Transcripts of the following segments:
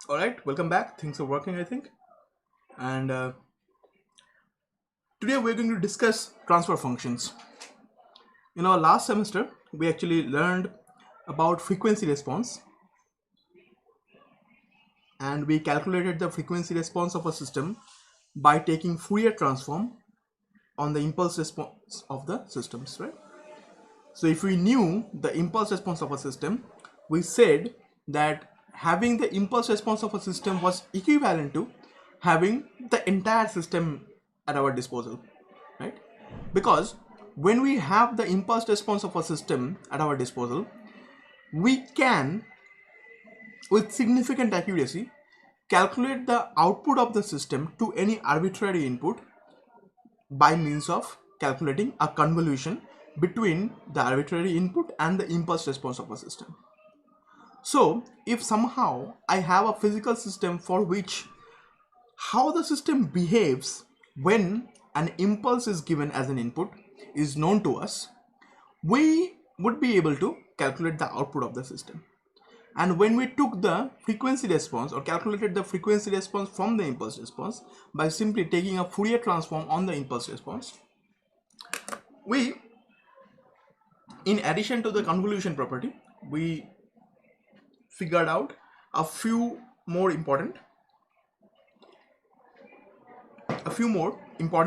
All right, welcome back. Things are working, I think. And today we're going to discuss transfer functions. In our last semester, we actually learned about frequency response, and we calculated the frequency response of a system by taking Fourier transform on the impulse response of the systems, right? So if we knew the impulse response of a system, we said that having the impulse response of a system was equivalent to having the entire system at our disposal, right? Because when we have the impulse response of a system at our disposal, we can, with significant accuracy, calculate the output of the system to any arbitrary input by means of calculating a convolution between the arbitrary input and the impulse response of a system. So if somehow I have a physical system for which how the system behaves when an impulse is given as an input is known to us, we would be able to calculate the output of the system. And when we took the frequency response or calculated the frequency response from the impulse response by simply taking a Fourier transform on the impulse response, we, in addition to the convolution property, we figured out a few more important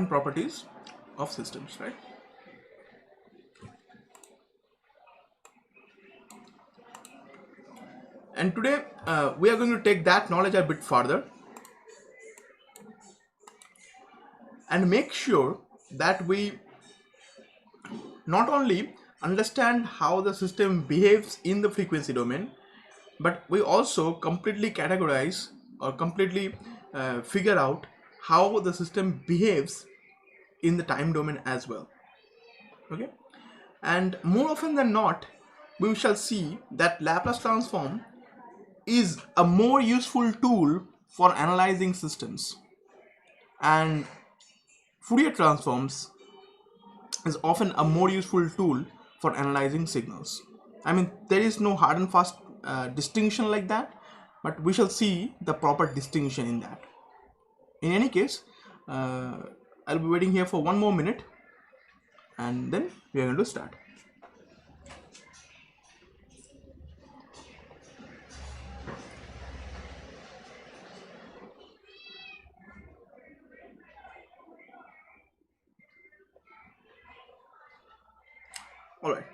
properties of systems, right? And today we are going to take that knowledge a bit further and make sure that we not only understand how the system behaves in the frequency domain, but we also completely categorize or completely figure out how the system behaves in the time domain as well. Okay, and more often than not, we shall see that Laplace transform is a more useful tool for analyzing systems, and Fourier transforms is often a more useful tool for analyzing signals. I mean, there is no hard and fast distinction like that, but we shall see the proper distinction in that. In any case, I'll be waiting here for one more minute and then we are going to start. All right.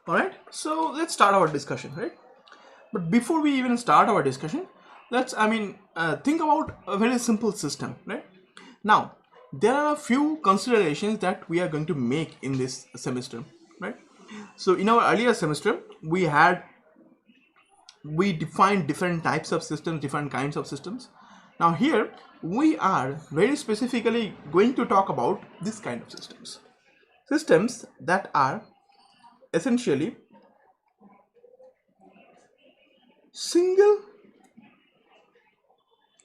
All right. So let's start our discussion, right? But before we even start our discussion, let's, think about a very simple system, right? Now, there are a few considerations that we are going to make in this semester, right? So in our earlier semester, we defined different types of systems, different kinds of systems. Now here, we are very specifically going to talk about this kind of systems. Systems that are essentially single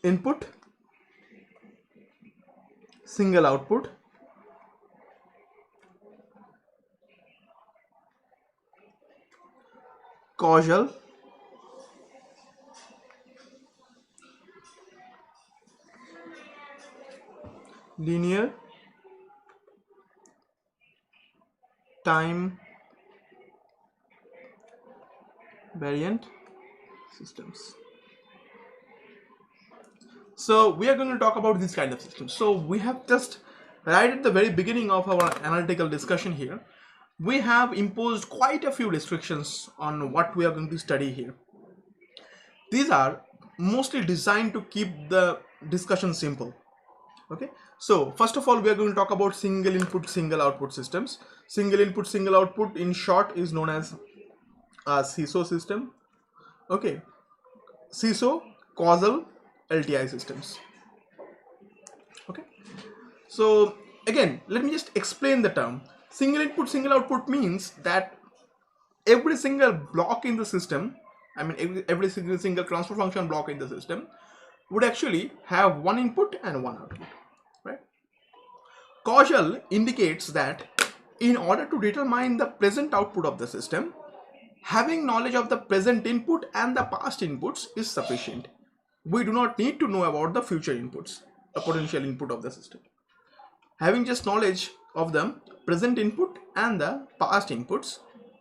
input, single output, causal, linear, time variant systems. So we are going to talk about this kind of systems. So we have just right at the very beginning of our analytical discussion here, we have imposed quite a few restrictions on what we are going to study here. These are mostly designed to keep the discussion simple. Okay, So first of all, we are going to talk about single input, single output systems. Single input, single output in short is known as a CISO system. Okay, CISO, Causal LTI systems. Okay, so again, let me just explain the term. Single input, single output means that every single block in the system, I mean every single transfer function block in the system would actually have one input and one output, right? Causal indicates that in order to determine the present output of the system, having knowledge of the present input and the past inputs is sufficient. We do not need to know about the future inputs, a potential input of the system. Having just knowledge of the present input and the past inputs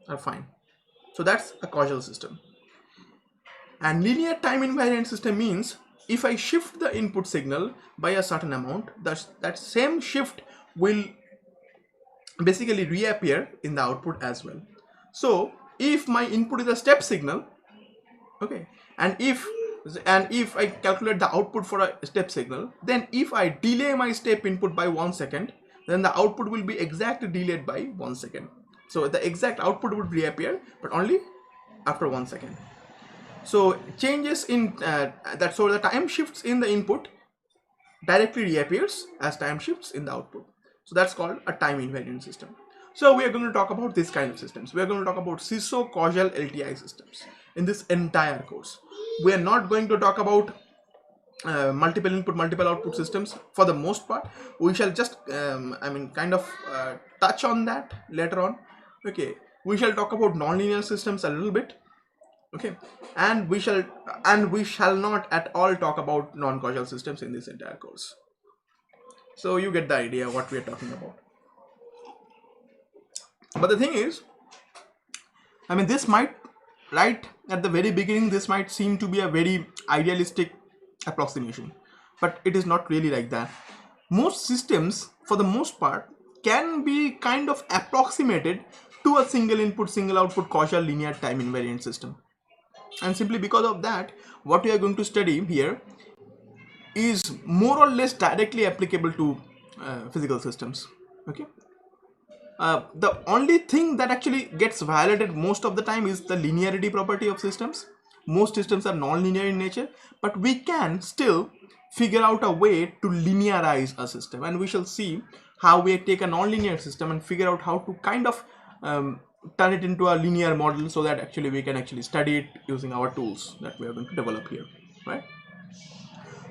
are fine. So that's a causal system. And linear time invariant system means if I shift the input signal by a certain amount, that same shift will basically reappear in the output as well. So if my input is a step signal, okay, and if I calculate the output for a step signal, then if I delay my step input by 1 second, then the output will be exactly delayed by 1 second. So the exact output would reappear, but only after 1 second. So changes in so the time shifts in the input directly reappears as time shifts in the output. So that's called a time invariant system. So we are going to talk about this kind of systems. We are going to talk about CISO, Causal, LTI systems in this entire course. We are not going to talk about multiple input, multiple output systems for the most part. We shall just touch on that later on. Okay, we shall talk about nonlinear systems a little bit. Okay, and we shall not at all talk about non-causal systems in this entire course. So you get the idea what we are talking about. But the thing is, I mean, this might, right at the very beginning, this might seem to be a very idealistic approximation, but it is not really like that. Most systems, for the most part, can be kind of approximated to a single input, single output causal linear time invariant system. And simply because of that, what we are going to study here is more or less directly applicable to physical systems. Okay. The only thing that actually gets violated most of the time is the linearity property of systems. Most systems are non-linear in nature, but we can still figure out a way to linearize a system, and we shall see how we take a non-linear system and figure out how to kind of turn it into a linear model, so that actually we can actually study it using our tools that we are going to develop here, right?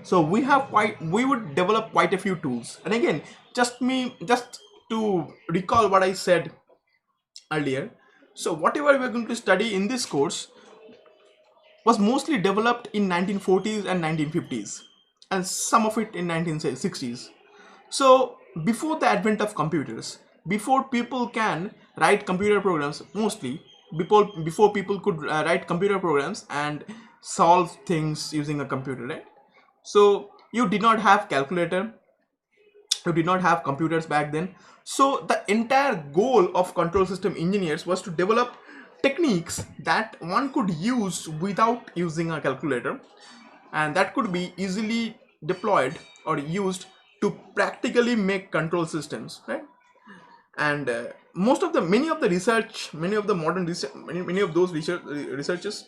So we would develop quite a few tools. And again, just to recall what I said earlier, so whatever we're going to study in this course was mostly developed in 1940s and 1950s, and some of it in 1960s. So before the advent of computers, before people can write computer programs, mostly before people could write computer programs and solve things using a computer, right? So you did not have calculator, you did not have computers back then. So the entire goal of control system engineers was to develop techniques that one could use without using a calculator, and that could be easily deployed or used to practically make control systems, right? And many of those researchers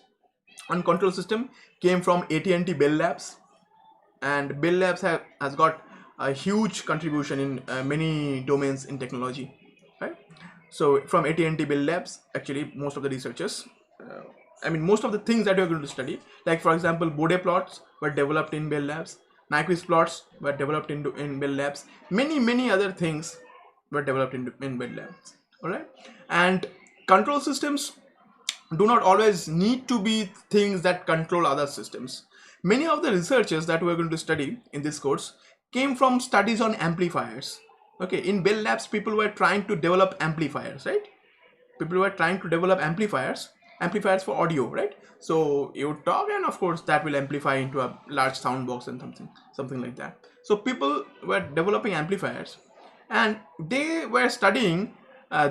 on control system came from AT&T Bell Labs, and Bell Labs has got a huge contribution in many domains in technology, right? So from AT&T Bell Labs, actually most of the researchers, most of the things that you're going to study, like for example, Bode plots were developed in Bell Labs, Nyquist plots were developed in Bell Labs, many other things were developed in Bell Labs, all right? And control systems do not always need to be things that control other systems. Many of the researchers that we're going to study in this course came from studies on amplifiers. Okay, in Bell Labs, people were trying to develop amplifiers, right? People were trying to develop amplifiers for audio, right? So you talk, and of course that will amplify into a large sound box and something like that. So people were developing amplifiers, and they were studying,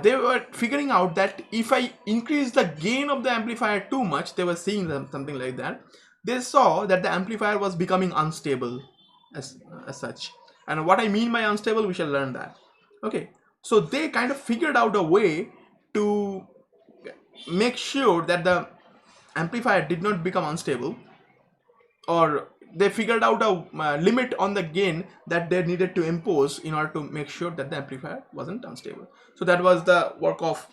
they were figuring out that if I increase the gain of the amplifier too much, they were seeing something like that. They saw that the amplifier was becoming unstable as such, And what I mean by unstable, we shall learn that. Okay, so they kind of figured out a way to make sure that the amplifier did not become unstable, or they figured out a limit on the gain that they needed to impose in order to make sure that the amplifier wasn't unstable. So that was the work of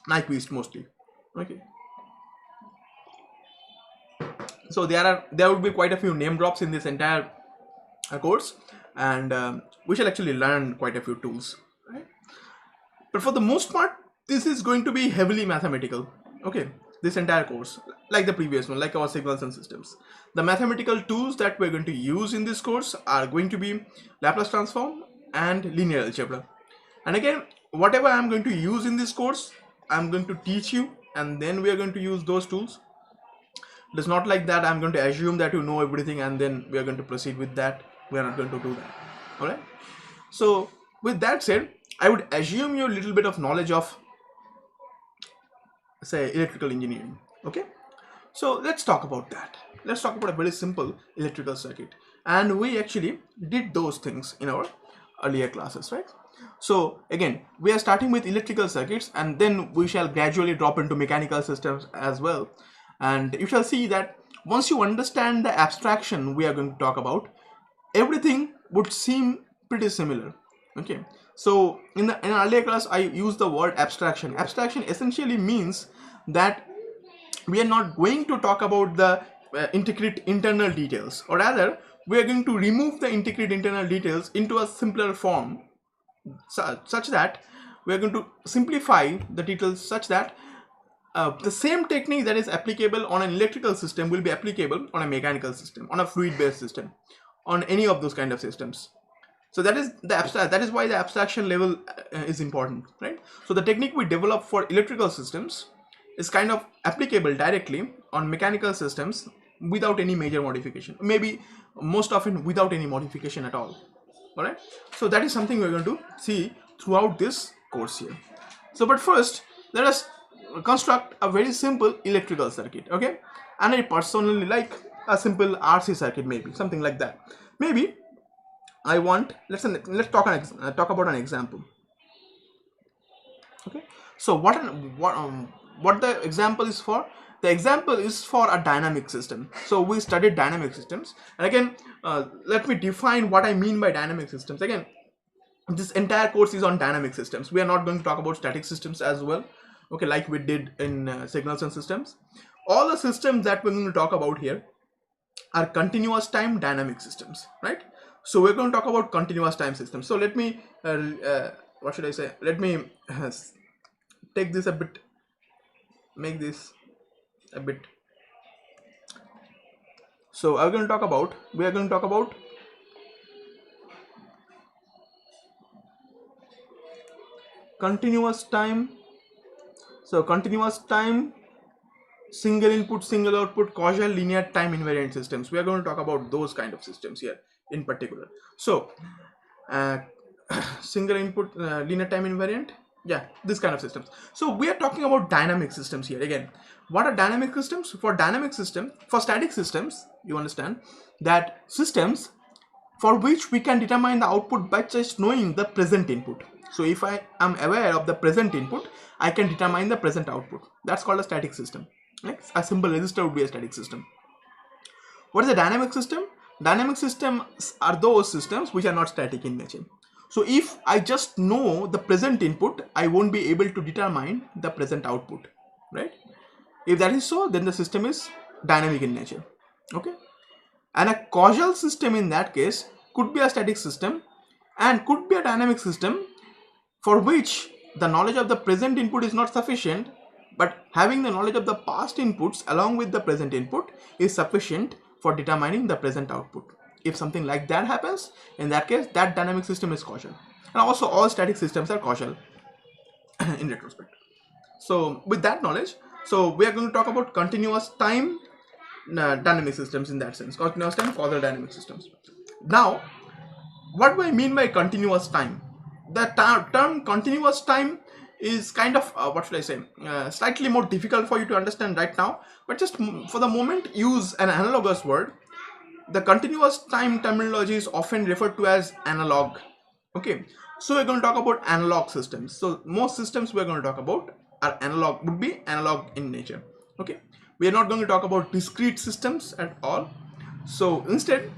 Nyquist mostly. Okay, so there would be quite a few name drops in this entire course, and we shall actually learn quite a few tools, right? But for the most part, this is going to be heavily mathematical. Okay, this entire course, like the previous one, like our signals and systems, the mathematical tools that we're going to use in this course are going to be Laplace transform and linear algebra. And again, whatever I'm going to use in this course, I'm going to teach you, and then we are going to use those tools. It's not like that I'm going to assume that you know everything and then we are going to proceed with that. We are not going to do that. All right. So with that said, I would assume you a little bit of knowledge of, say, electrical engineering. Okay. So let's talk about that. Let's talk about a very simple electrical circuit. And we actually did those things in our earlier classes, right? So again, we are starting with electrical circuits, and then we shall gradually drop into mechanical systems as well. And you shall see that once you understand the abstraction we are going to talk about, everything would seem pretty similar. Okay, so in an earlier class I used the word abstraction. Abstraction essentially means that we are not going to talk about the intricate internal details, or rather we are going to remove the intricate internal details into a simpler form, such that we are going to simplify the details such that the same technique that is applicable on an electrical system will be applicable on a mechanical system, on a fluid based system, on any of those kind of systems. So that is the abstract. That is why the abstraction level is important, right? So the technique we develop for electrical systems is kind of applicable directly on mechanical systems without any major modification. Maybe most often without any modification at all. All right. So that is something we're going to see throughout this course here. So, but first, let us construct a very simple electrical circuit. Okay, and I personally like a simple RC circuit, maybe something like that. Maybe I want, let's talk about an example. Okay, so what the example is for? The example is for a dynamic system. So we studied dynamic systems, and again, let me define what I mean by dynamic systems. Again, this entire course is on dynamic systems. We are not going to talk about static systems as well. Okay, like we did in signals and systems. All the systems that we're going to talk about here are continuous time dynamic systems, right? So we're going to talk about continuous time systems. So let me, what should I say? Let me take this a bit, make this a bit. So we are going to talk about continuous time. So continuous time, single input, single output, causal linear time invariant systems. We are going to talk about those kind of systems here in particular. So single input, linear time invariant, yeah, this kind of systems. So we are talking about dynamic systems here. Again, what are dynamic systems? For dynamic system, for static systems, you understand that systems for which we can determine the output by just knowing the present input. So if I am aware of the present input, I can determine the present output. That's called a static system. Like a simple resistor would be a static system. What is a dynamic system? Dynamic systems are those systems which are not static in nature. So if I just know the present input, I won't be able to determine the present output, right? If that is so, then the system is dynamic in nature. Okay, and a causal system in that case could be a static system and could be a dynamic system for which the knowledge of the present input is not sufficient, but having the knowledge of the past inputs along with the present input is sufficient for determining the present output. If something like that happens, in that case, that dynamic system is causal. And also all static systems are causal in retrospect. So with that knowledge, so we are going to talk about continuous time dynamic systems in that sense, continuous time causal dynamic systems. Now, what do I mean by continuous time? The term continuous time is kind of, what should I say, slightly more difficult for you to understand right now, but just for the moment use an analogous word. the continuous time terminology is often referred to as analog. Okay, so we're going to talk about analog systems. So most systems we're going to talk about are analog, would be analog in nature. Okay, we are not going to talk about discrete systems at all. So instead,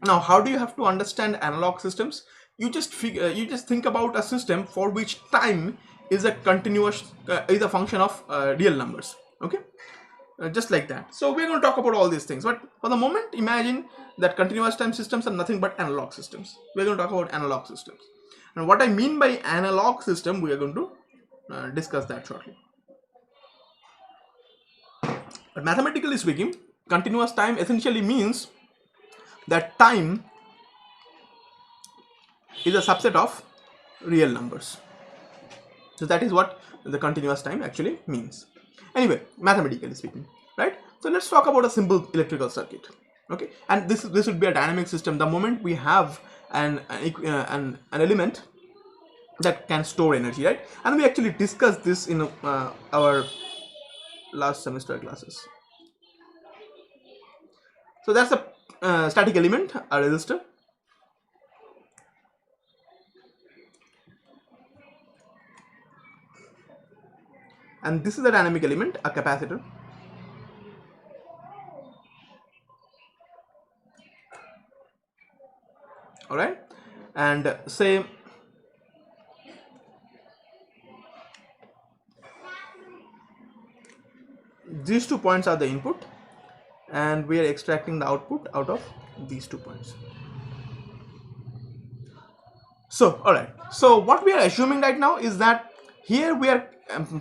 now how do you have to understand analog systems? You just think about a system for which time is a continuous is a function of real numbers. Okay, just like that. So we're going to talk about all these things, but for the moment imagine that continuous time systems are nothing but analog systems. We're going to talk about analog systems, and what I mean by analog system we are going to discuss that shortly. But mathematically speaking, continuous time essentially means that time is a subset of real numbers. So that is what the continuous time actually means. Anyway, mathematically speaking, right? So let's talk about a simple electrical circuit. Okay, and this would be a dynamic system. The moment we have an element that can store energy, right? And we actually discussed this in our last semester classes. So that's a static element, a resistor. And this is a dynamic element, a capacitor. All right, and say these 2 points are the input, and we are extracting the output out of these 2 points. So, all right. So what we are assuming right now is that here we are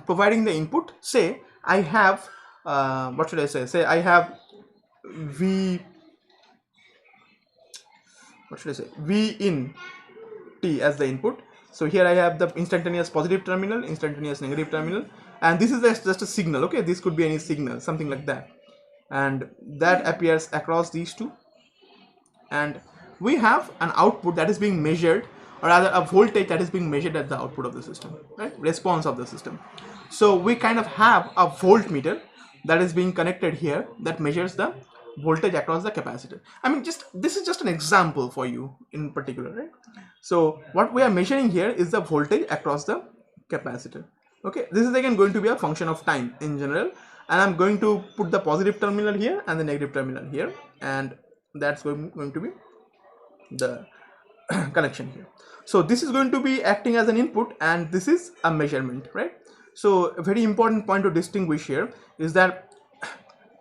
providing the input. Say I have what should I say? Say I have V. What should I say? V in T as the input. So here I have the instantaneous positive terminal, instantaneous negative terminal, and this is just a signal. Okay, this could be any signal, something like that, and that appears across these two, and we have an output that is being measured, or rather a voltage that is being measured at the output of the system, right? Response of the system. So we kind of have a voltmeter that is being connected here that measures the voltage across the capacitor. I mean, just this is just an example for you in particular, right? So what we are measuring here is the voltage across the capacitor. Okay, this is again going to be a function of time in general, and I'm going to put the positive terminal here and the negative terminal here, and that's going to be the connection here. So this is going to be acting as an input, and this is a measurement, right? So a very important point to distinguish here is that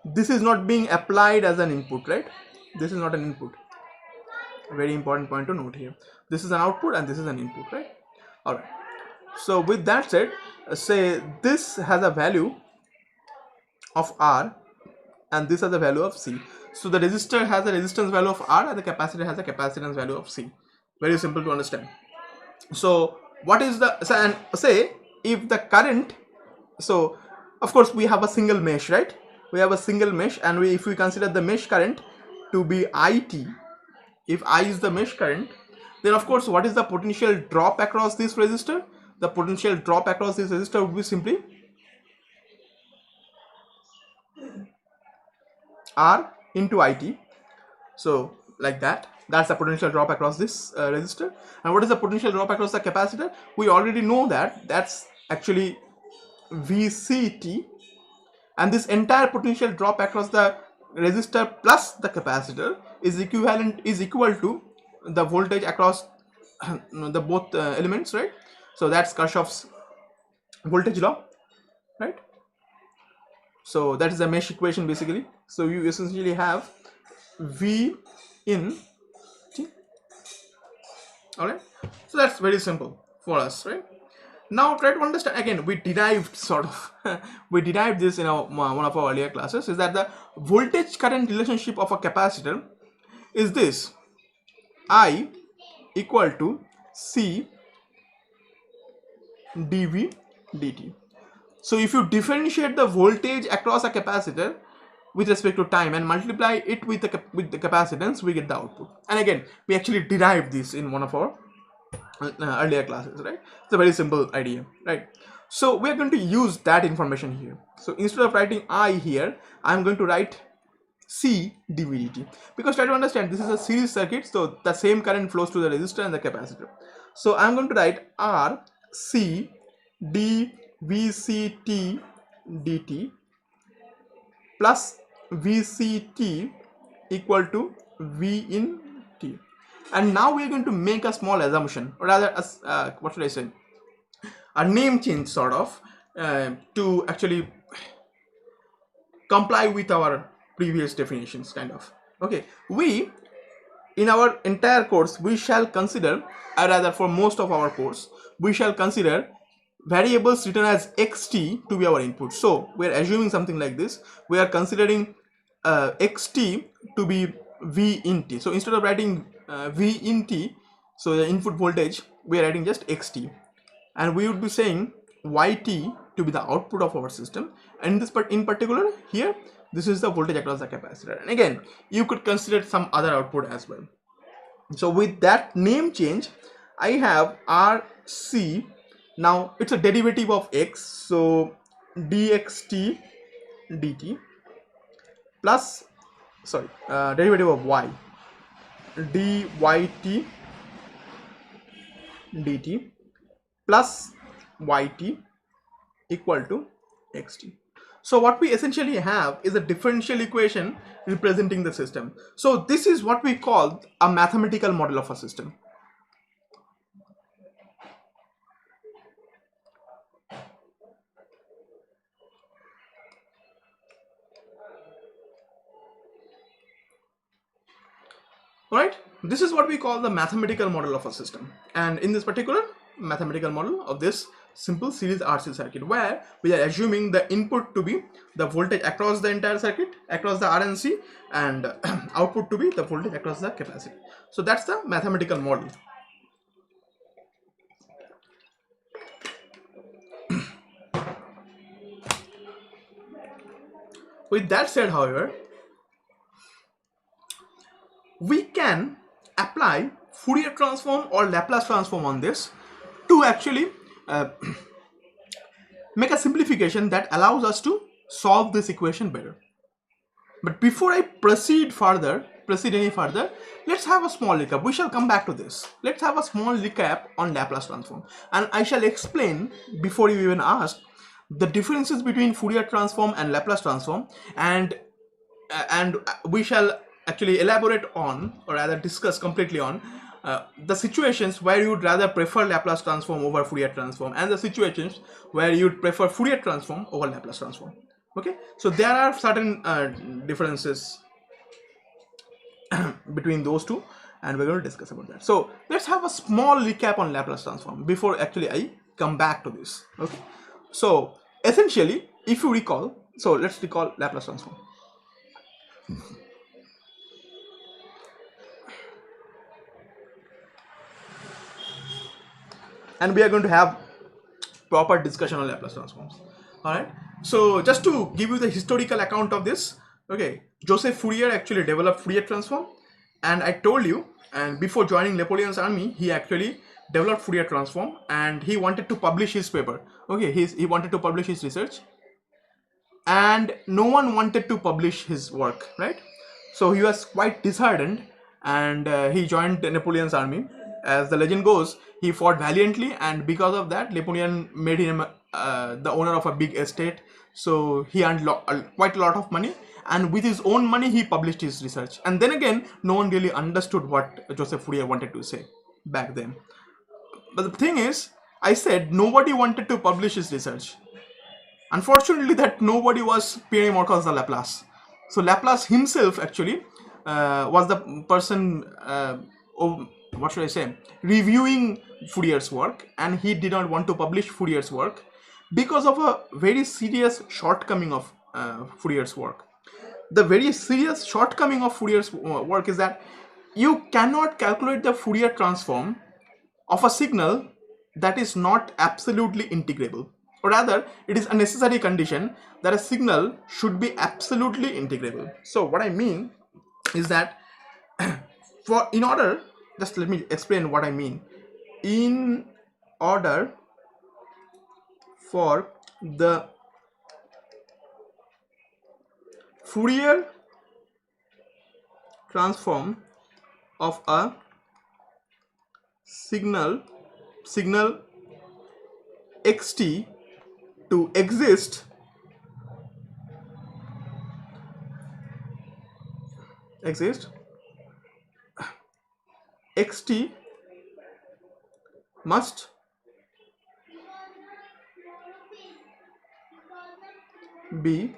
this is not being applied as an input, right? This is not an input. A very important point to note here. This is an output and this is an input, right? All right. So with that said, say this has a value of R and this has a value of C. So the resistor has a resistance value of R and the capacitor has a capacitance value of C. Very simple to understand. So what is the, and say if the current, so of course we have a single mesh, right? We have a single mesh, and if we consider the mesh current to be IT, if I is the mesh current, then of course what is the potential drop across this resistor? The potential drop across this resistor would be simply R into IT. So like that, that's the potential drop across this resistor. And what is the potential drop across the capacitor? We already know that that's actually VCT, and this entire potential drop across the resistor plus the capacitor is equal to the voltage across the both elements, right? So that's Kirchhoff's voltage law, right? So that is the mesh equation basically. So you essentially have V in T. All right. So that's very simple for us, right? Now try to understand again. We derived sort of we derived this in one of our earlier classes. Is that the voltage current relationship of a capacitor is this: I equal to C dV dt. So if you differentiate the voltage across a capacitor with respect to time and multiply it with the capacitance, we get the output. And again, we actually derived this in one of our earlier classes, right? It's a very simple idea, right? So we are going to use that information here. So instead of writing I here, I'm going to write C dV dt. Because try to understand, this is a series circuit, so the same current flows through the resistor and the capacitor. So I'm going to write R C dVct dt plus Vct equal to V in T. And now we are going to make a small assumption, or rather, what should I say? A name change, sort of, to actually comply with our previous definitions, kind of. Okay, we in our entire course we shall consider, or rather for most of our course we shall consider variables written as xt to be our input. So we are assuming something like this. We are considering xt to be V in T. So instead of writing V in T, so the input voltage, we are writing just xt, and we would be saying yt to be the output of our system, and this part in particular here, this is the voltage across the capacitor. And again, you could consider some other output as well. So with that name change, I have RC. Now it's a derivative of x, so dxt dt plus, sorry, derivative of y, dyt dt plus yt equal to xt. So what we essentially have is a differential equation representing the system. So this is what we call a mathematical model of a system. Right? This is what we call the mathematical model of a system. And in this particular mathematical model of this simple series RC circuit, where we are assuming the input to be the voltage across the entire circuit, across the RNC, and output to be the voltage across the capacitor. So that's the mathematical model. With that said, however, we can apply Fourier transform or Laplace transform on this to actually make a simplification that allows us to solve this equation better. But before I proceed any further, let's have a small recap. We shall come back to this. Let's have a small recap on Laplace transform, and I shall explain, before you even ask, the differences between Fourier transform and Laplace transform, and we shall actually elaborate on, or rather discuss completely on, the situations where you would rather prefer Laplace transform over Fourier transform, and the situations where you would prefer Fourier transform over Laplace transform. Okay, so there are certain differences between those two, and we're going to discuss about that. So let's have a small recap on Laplace transform before actually I come back to this. Okay, so essentially, if you recall, so let's recall Laplace transform. And we are going to have proper discussion on Laplace transforms. All right, so just to give you the historical account of this, okay, Joseph Fourier actually developed Fourier transform, and I told you, and before joining Napoleon's army, he actually developed Fourier transform, and he wanted to publish his paper. Okay, he wanted to publish his research, and no one wanted to publish his work, right? So he was quite disheartened, and he joined Napoleon's army. As the legend goes, he fought valiantly, and because of that, Napoleon made him the owner of a big estate. So he earned quite a lot of money, and with his own money, he published his research. And then again, no one really understood what Joseph Fourier wanted to say back then. But the thing is, I said nobody wanted to publish his research. Unfortunately, that nobody was Pierre Causal Laplace. So Laplace himself actually was the person, what should I say, reviewing Fourier's work, and he did not want to publish Fourier's work because of a very serious shortcoming of Fourier's work. The very serious shortcoming of Fourier's work is that you cannot calculate the Fourier transform of a signal that is not absolutely integrable, or rather it is a necessary condition that a signal should be absolutely integrable. So what I mean is that in order, just let me explain what I mean. In order for the Fourier transform of a signal xt to exist xt must be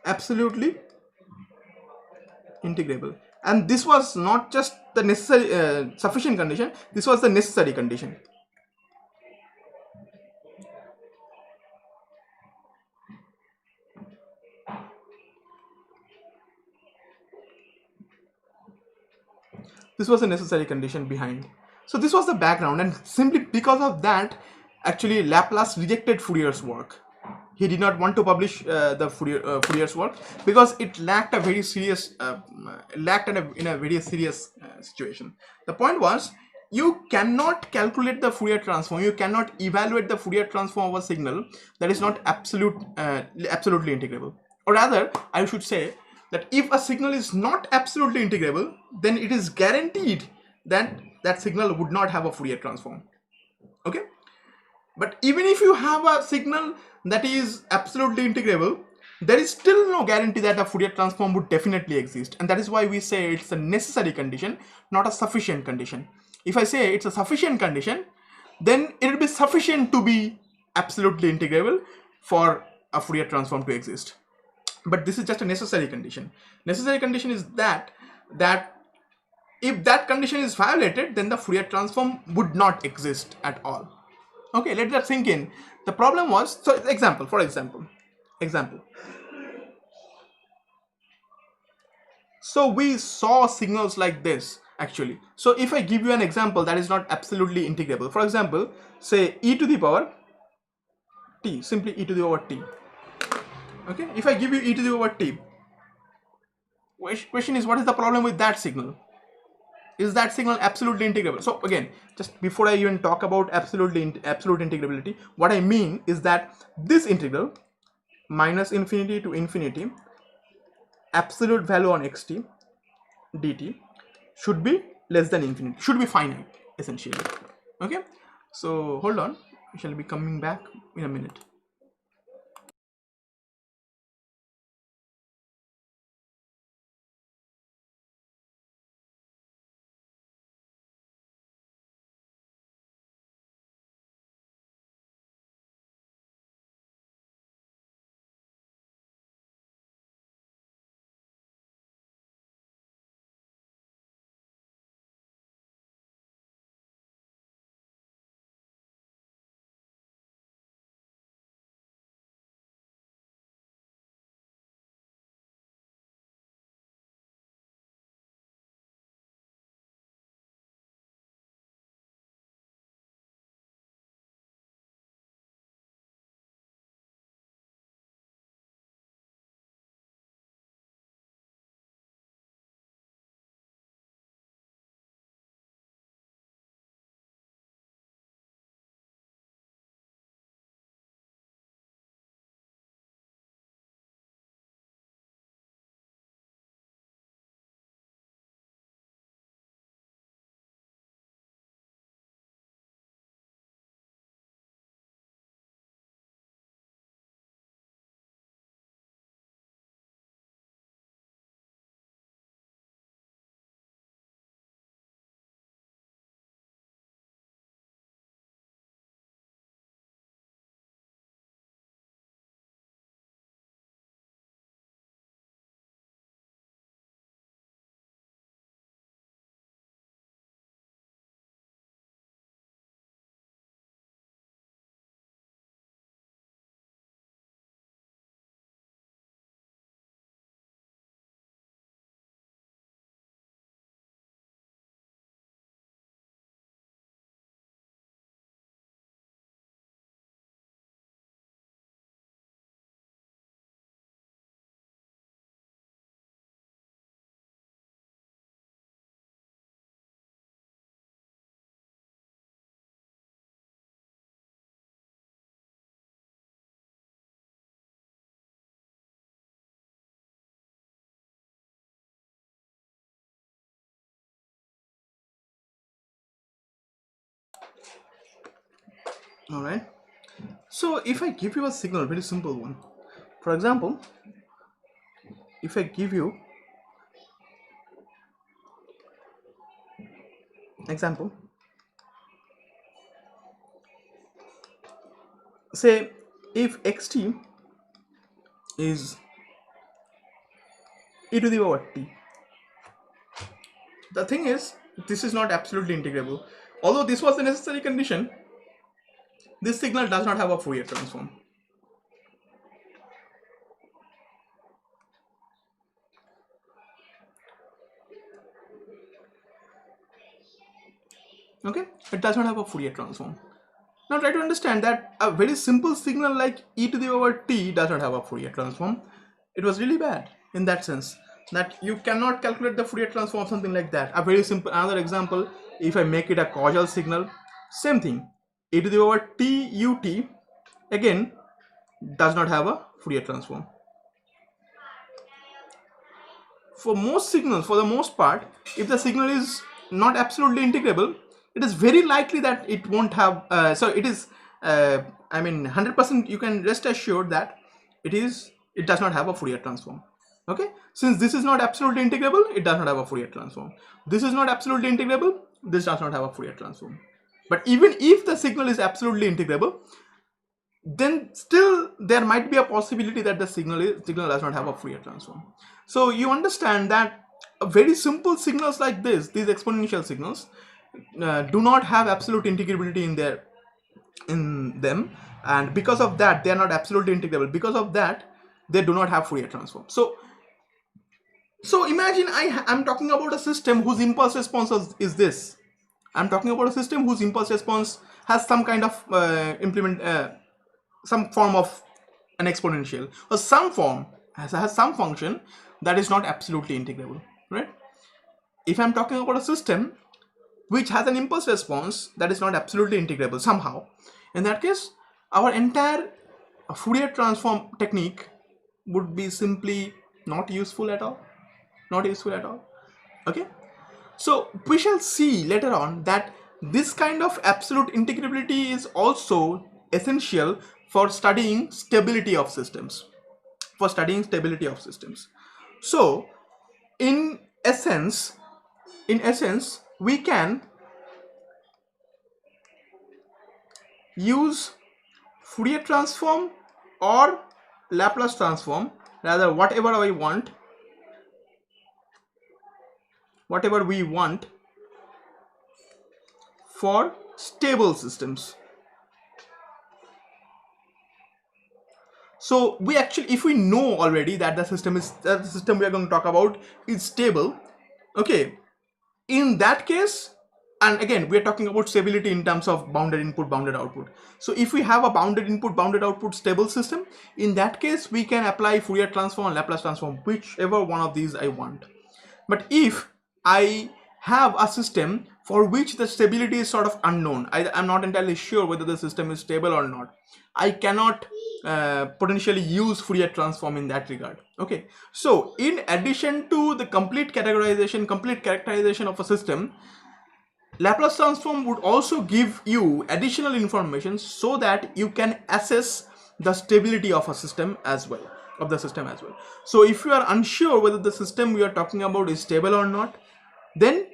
absolutely integrable. And this was not just the necessary sufficient condition, this was the necessary condition. This was a necessary condition behind. So this was the background, and simply because of that, actually Laplace rejected Fourier's work. He did not want to publish the Fourier's work because it lacked a very serious, in a very serious situation. The point was, you cannot calculate the Fourier transform, you cannot evaluate the Fourier transform of a signal that is not absolutely integrable. Or rather, I should say that if a signal is not absolutely integrable, then it is guaranteed that that signal would not have a Fourier transform. Okay? But even if you have a signal that is absolutely integrable, there is still no guarantee that a Fourier transform would definitely exist. And that is why we say it's a necessary condition, not a sufficient condition. If I say it's a sufficient condition, then it will be sufficient to be absolutely integrable for a Fourier transform to exist. But this is just a necessary condition. Necessary condition is that if that condition is violated, then the Fourier transform would not exist at all. Okay, let that sink in. The problem was, so for example. So we saw signals like this actually. So if I give you an example that is not absolutely integrable, for example, say e to the power t, simply e to the power t. Okay, if I give you e to the power t, question is, what is the problem with that signal? Is that signal absolutely integrable? So again, just before I even talk about absolute integrability, what I mean is that this integral minus infinity to infinity absolute value on xt dt should be less than infinity, should be finite essentially. Okay, so hold on, we shall be coming back in a minute. All right. So if I give you a signal, very simple one. For example, if I give you example, say if xt is e to the power t. The thing is, this is not absolutely integrable. Although this was the necessary condition, this signal does not have a Fourier transform. Okay, it does not have a Fourier transform. Now try to understand that a very simple signal like e to the power t does not have a Fourier transform. It was really bad in that sense that you cannot calculate the Fourier transform, something like that. A very simple, another example, if I make it a causal signal, same thing, e to the power t ut again does not have a Fourier transform. For most signals, for the most part, if the signal is not absolutely integrable, it is very likely that it won't have, so it is, I mean 100% you can rest assured that it does not have a Fourier transform. Okay, since this is not absolutely integrable, it does not have a Fourier transform. This is not absolutely integrable, this does not have a Fourier transform. But even if the signal is absolutely integrable, then still there might be a possibility that the signal does not have a Fourier transform. So you understand that very simple signals like this, these exponential signals, do not have absolute integrability in them, and because of that they are not absolutely integrable. Because of that they do not have Fourier transform. So imagine I'm talking about a system whose impulse response is this. I'm talking about a system whose impulse response has some kind of some form of an exponential, or some form has some function that is not absolutely integrable, right? If I'm talking about a system which has an impulse response that is not absolutely integrable somehow, in that case our entire Fourier transform technique would be simply not useful at all. Not useful at all. Okay, so we shall see later on that this kind of absolute integrability is also essential for studying stability of systems. So in essence, we can use Fourier transform or Laplace transform, rather whatever we want for stable systems. So we actually, if we know already that the system we are going to talk about is stable, okay, in that case, and again we are talking about stability in terms of bounded input, bounded output. So if we have a bounded input, bounded output stable system, in that case we can apply Fourier transform and Laplace transform, whichever one of these I want. But if I have a system for which the stability is sort of unknown, I'm not entirely sure whether the system is stable or not, I cannot potentially use Fourier transform in that regard. Okay, so in addition to the complete characterization of a system, Laplace transform would also give you additional information so that you can assess the stability of a system as well, So if you are unsure whether the system we are talking about is stable or not, then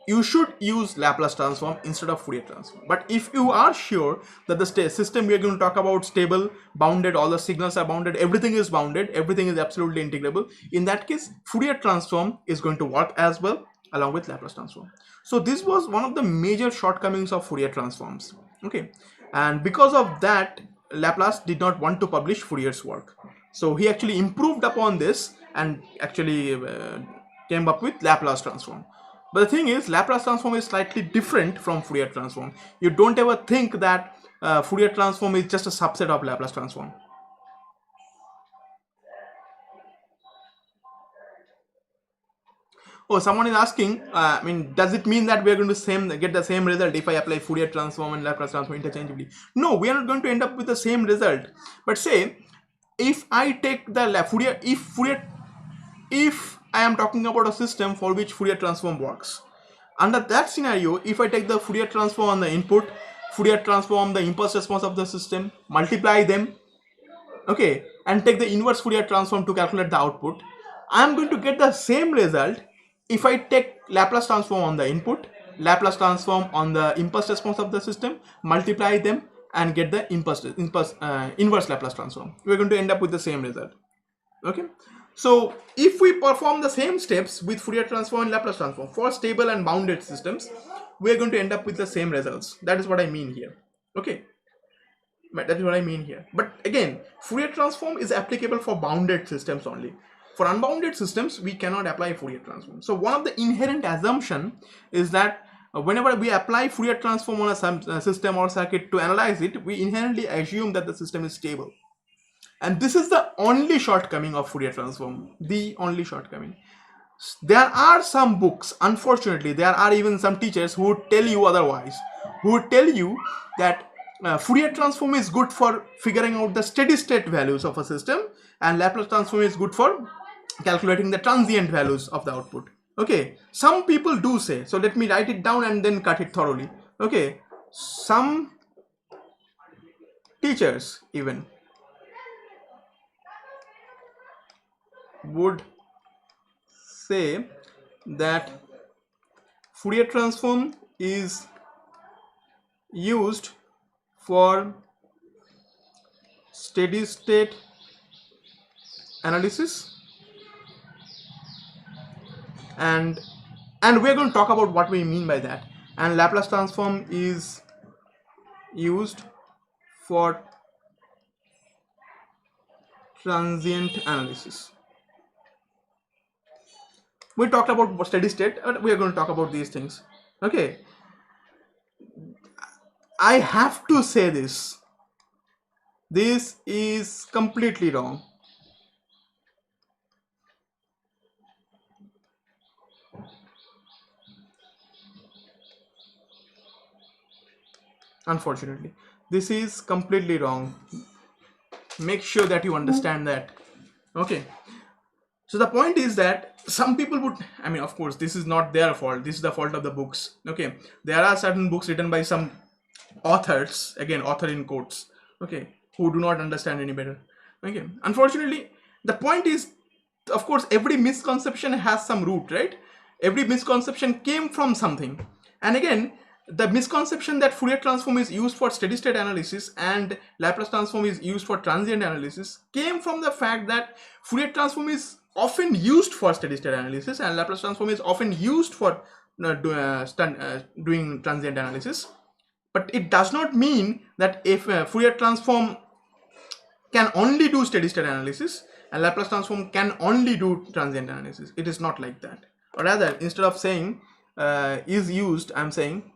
you should use Laplace transform instead of Fourier transform. But if you are sure that the system we are going to talk about stable, bounded, all the signals are bounded, everything is bounded, everything is absolutely integrable, in that case Fourier transform is going to work as well along with Laplace transform. So this was one of the major shortcomings of Fourier transforms. Okay, and because of that Laplace did not want to publish Fourier's work. So he actually improved upon this and actually came up with Laplace transform. But the thing is, Laplace transform is slightly different from Fourier transform. You don't ever think that Fourier transform is just a subset of Laplace transform. Oh, someone is asking, I mean, does it mean that we are going to get the same result if I apply Fourier transform and Laplace transform interchangeably? No, we are not going to end up with the same result. But say, if I take the if I am talking about a system for which Fourier transform works, under that scenario, if I take the Fourier transform on the input, Fourier transform the impulse response of the system, multiply them, okay, and take the inverse Fourier transform to calculate the output, I am going to get the same result if I take Laplace transform on the input, Laplace transform on the impulse response of the system, multiply them, and get the inverse Laplace transform. We are going to end up with the same result. Okay, so if we perform the same steps with Fourier transform and Laplace transform for stable and bounded systems, we are going to end up with the same results. That is what I mean here. Okay, that is what I mean here. But again, Fourier transform is applicable for bounded systems only. For unbounded systems, we cannot apply Fourier transform. So one of the inherent assumption is that whenever we apply Fourier transform on a system or circuit to analyze it, we inherently assume that the system is stable. And this is the only shortcoming of Fourier transform, the only shortcoming. There are some books, unfortunately, there are even some teachers who would tell you otherwise, who would tell you that Fourier transform is good for figuring out the steady state values of a system and Laplace transform is good for calculating the transient values of the output. Okay, some people do say, so let me write it down and then cut it thoroughly. Okay, some teachers even would say that Fourier transform is used for steady state analysis, and we're going to talk about what we mean by that, and Laplace transform is used for transient analysis. We talked about steady state, but we are going to talk about these things. Okay, I have to say this is completely wrong. Unfortunately, this is completely wrong. Make sure that you understand that. Okay, so the point is that some people would, I mean, of course, this is not their fault, this is the fault of the books. Okay, there are certain books written by some authors, again author in quotes, okay, who do not understand any better. Okay, unfortunately, the point is, of course, every misconception has some root, right? Every misconception came from something. And again, the misconception that Fourier transform is used for steady state analysis and Laplace transform is used for transient analysis came from the fact that Fourier transform is often used for steady state analysis and Laplace transform is often used for doing transient analysis. But it does not mean that if Fourier transform can only do steady state analysis and Laplace transform can only do transient analysis. It is not like that. Or rather, instead of saying is used, I'm saying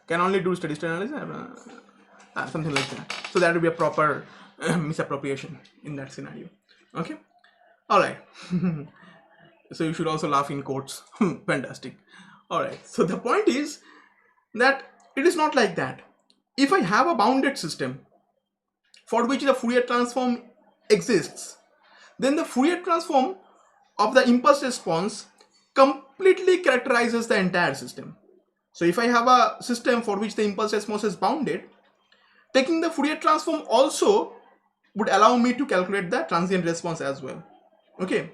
can only do steady state analysis, something like that. So that would be a proper misappropriation in that scenario. Okay, all right. So you should also laugh in quotes. Fantastic. All right, so the point is that it is not like that. If I have a bounded system for which the Fourier transform exists, then the Fourier transform of the impulse response completely characterizes the entire system. So if I have a system for which the impulse response is bounded, taking the Fourier transform also would allow me to calculate the transient response as well. Okay,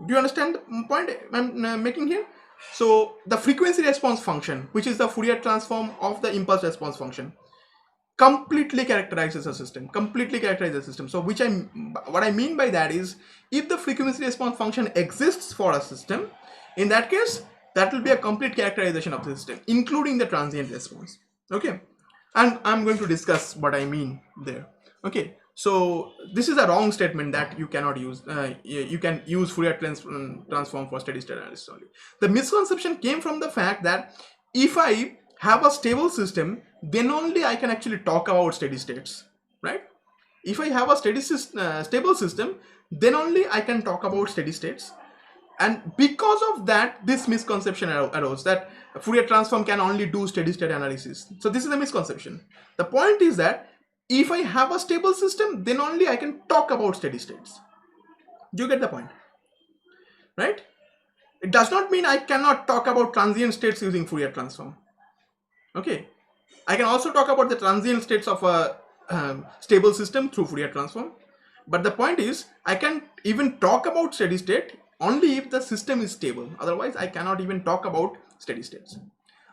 do you understand the point I'm making here? So the frequency response function, which is the Fourier transform of the impulse response function, completely characterizes a system. So what I mean by that is, if the frequency response function exists for a system, in that case, that will be a complete characterization of the system, including the transient response. Okay, and I'm going to discuss what I mean there. Okay, so this is a wrong statement that you cannot use. You can use Fourier transform for steady state analysis only. The misconception came from the fact that if I have a stable system, then only I can actually talk about steady states, right? If I have a stable system, then only I can talk about steady states. And because of that, this misconception arose that Fourier transform can only do steady state analysis. So this is a misconception. The point is that if I have a stable system, then only I can talk about steady states. Do you get the point? Right? It does not mean I cannot talk about transient states using Fourier transform. Okay, I can also talk about the transient states of a stable system through Fourier transform. But the point is, I can even talk about steady state only if the system is stable. Otherwise, I cannot even talk about steady states.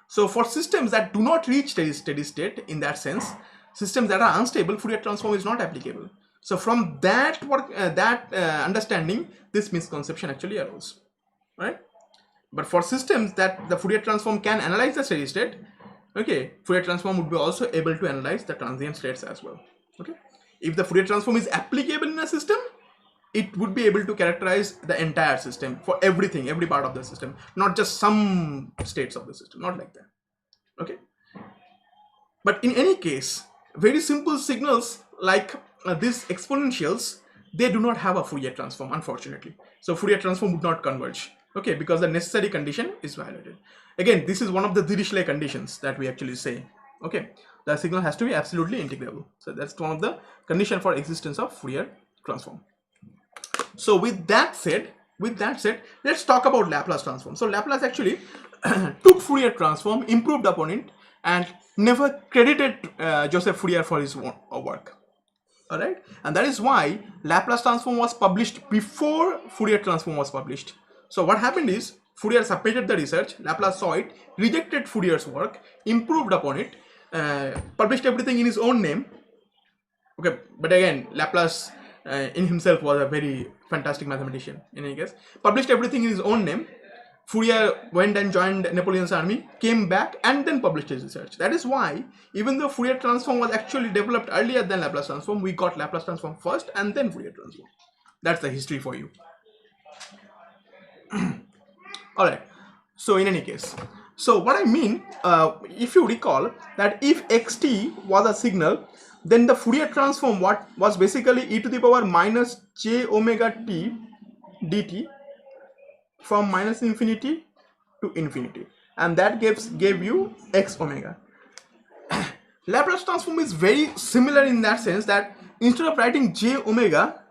So for systems that do not reach steady state in that sense, systems that are unstable, Fourier transform is not applicable. So from that understanding, this misconception actually arose, right? But for systems that the Fourier transform can analyze the steady state, okay, Fourier transform would be also able to analyze the transient states as well. Okay, if the Fourier transform is applicable in a system, it would be able to characterize the entire system for everything, every part of the system, not just some states of the system, not like that. Okay, but in any case, very simple signals like these exponentials, they do not have a Fourier transform, unfortunately. So Fourier transform would not converge, okay, because the necessary condition is violated. Again, this is one of the Dirichlet conditions that we actually say, okay, the signal has to be absolutely integrable. So that's one of the condition for existence of Fourier transform. So with that said, let's talk about Laplace transform. So Laplace actually took Fourier transform, improved upon it, and never credited Joseph Fourier for his work. All right, and that is why Laplace transform was published before Fourier transform was published. So what happened is, Fourier submitted the research, Laplace saw it, rejected Fourier's work, improved upon it, published everything in his own name. Okay, but again, Laplace in himself was a very fantastic mathematician. In any case, published everything in his own name. Fourier went and joined Napoleon's army, came back, and then published his research. That is why, even though Fourier transform was actually developed earlier than Laplace transform, we got Laplace transform first and then Fourier transform. That's the history for you. Alright, so in any case, so what I mean, if you recall that if xt was a signal, then the Fourier transform was basically e to the power minus j omega t dt from minus infinity to infinity, and that gave you x omega. Laplace transform is very similar in that sense that instead of writing j omega,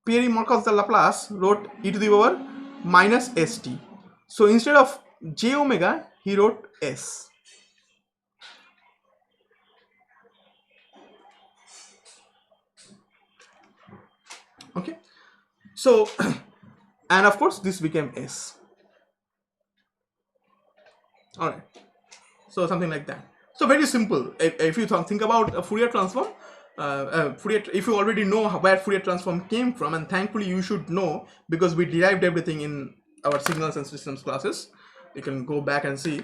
Pierre Marcos de Laplace wrote e to the power minus st. So instead of j omega, he wrote s. Okay, so and of course this became s. All right, so something like that. So very simple. If you think about a Fourier transform, if you already know where Fourier transform came from, and thankfully you should know because we derived everything in our signals and systems classes. You can go back and see.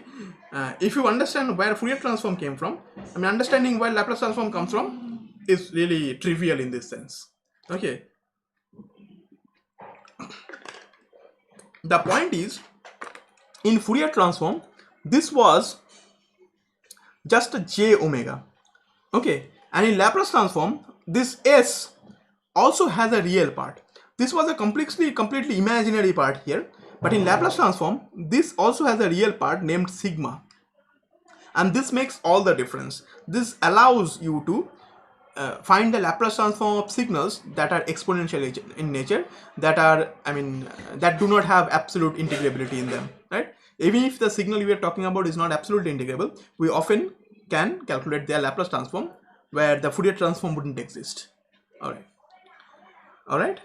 If you understand where Fourier transform came from, I mean, understanding where Laplace transform comes from is really trivial in this sense. Okay. The point is, in Fourier transform, this was just a j omega. Okay, and in Laplace transform, this s also has a real part. This was a completely imaginary part here, but in Laplace transform, this also has a real part named sigma, and this makes all the difference. This allows you to find the Laplace transform of signals that are exponential in nature, that are, that do not have absolute integrability in them, right? Even if the signal we are talking about is not absolutely integrable, we often can calculate their Laplace transform where the Fourier transform wouldn't exist. All right.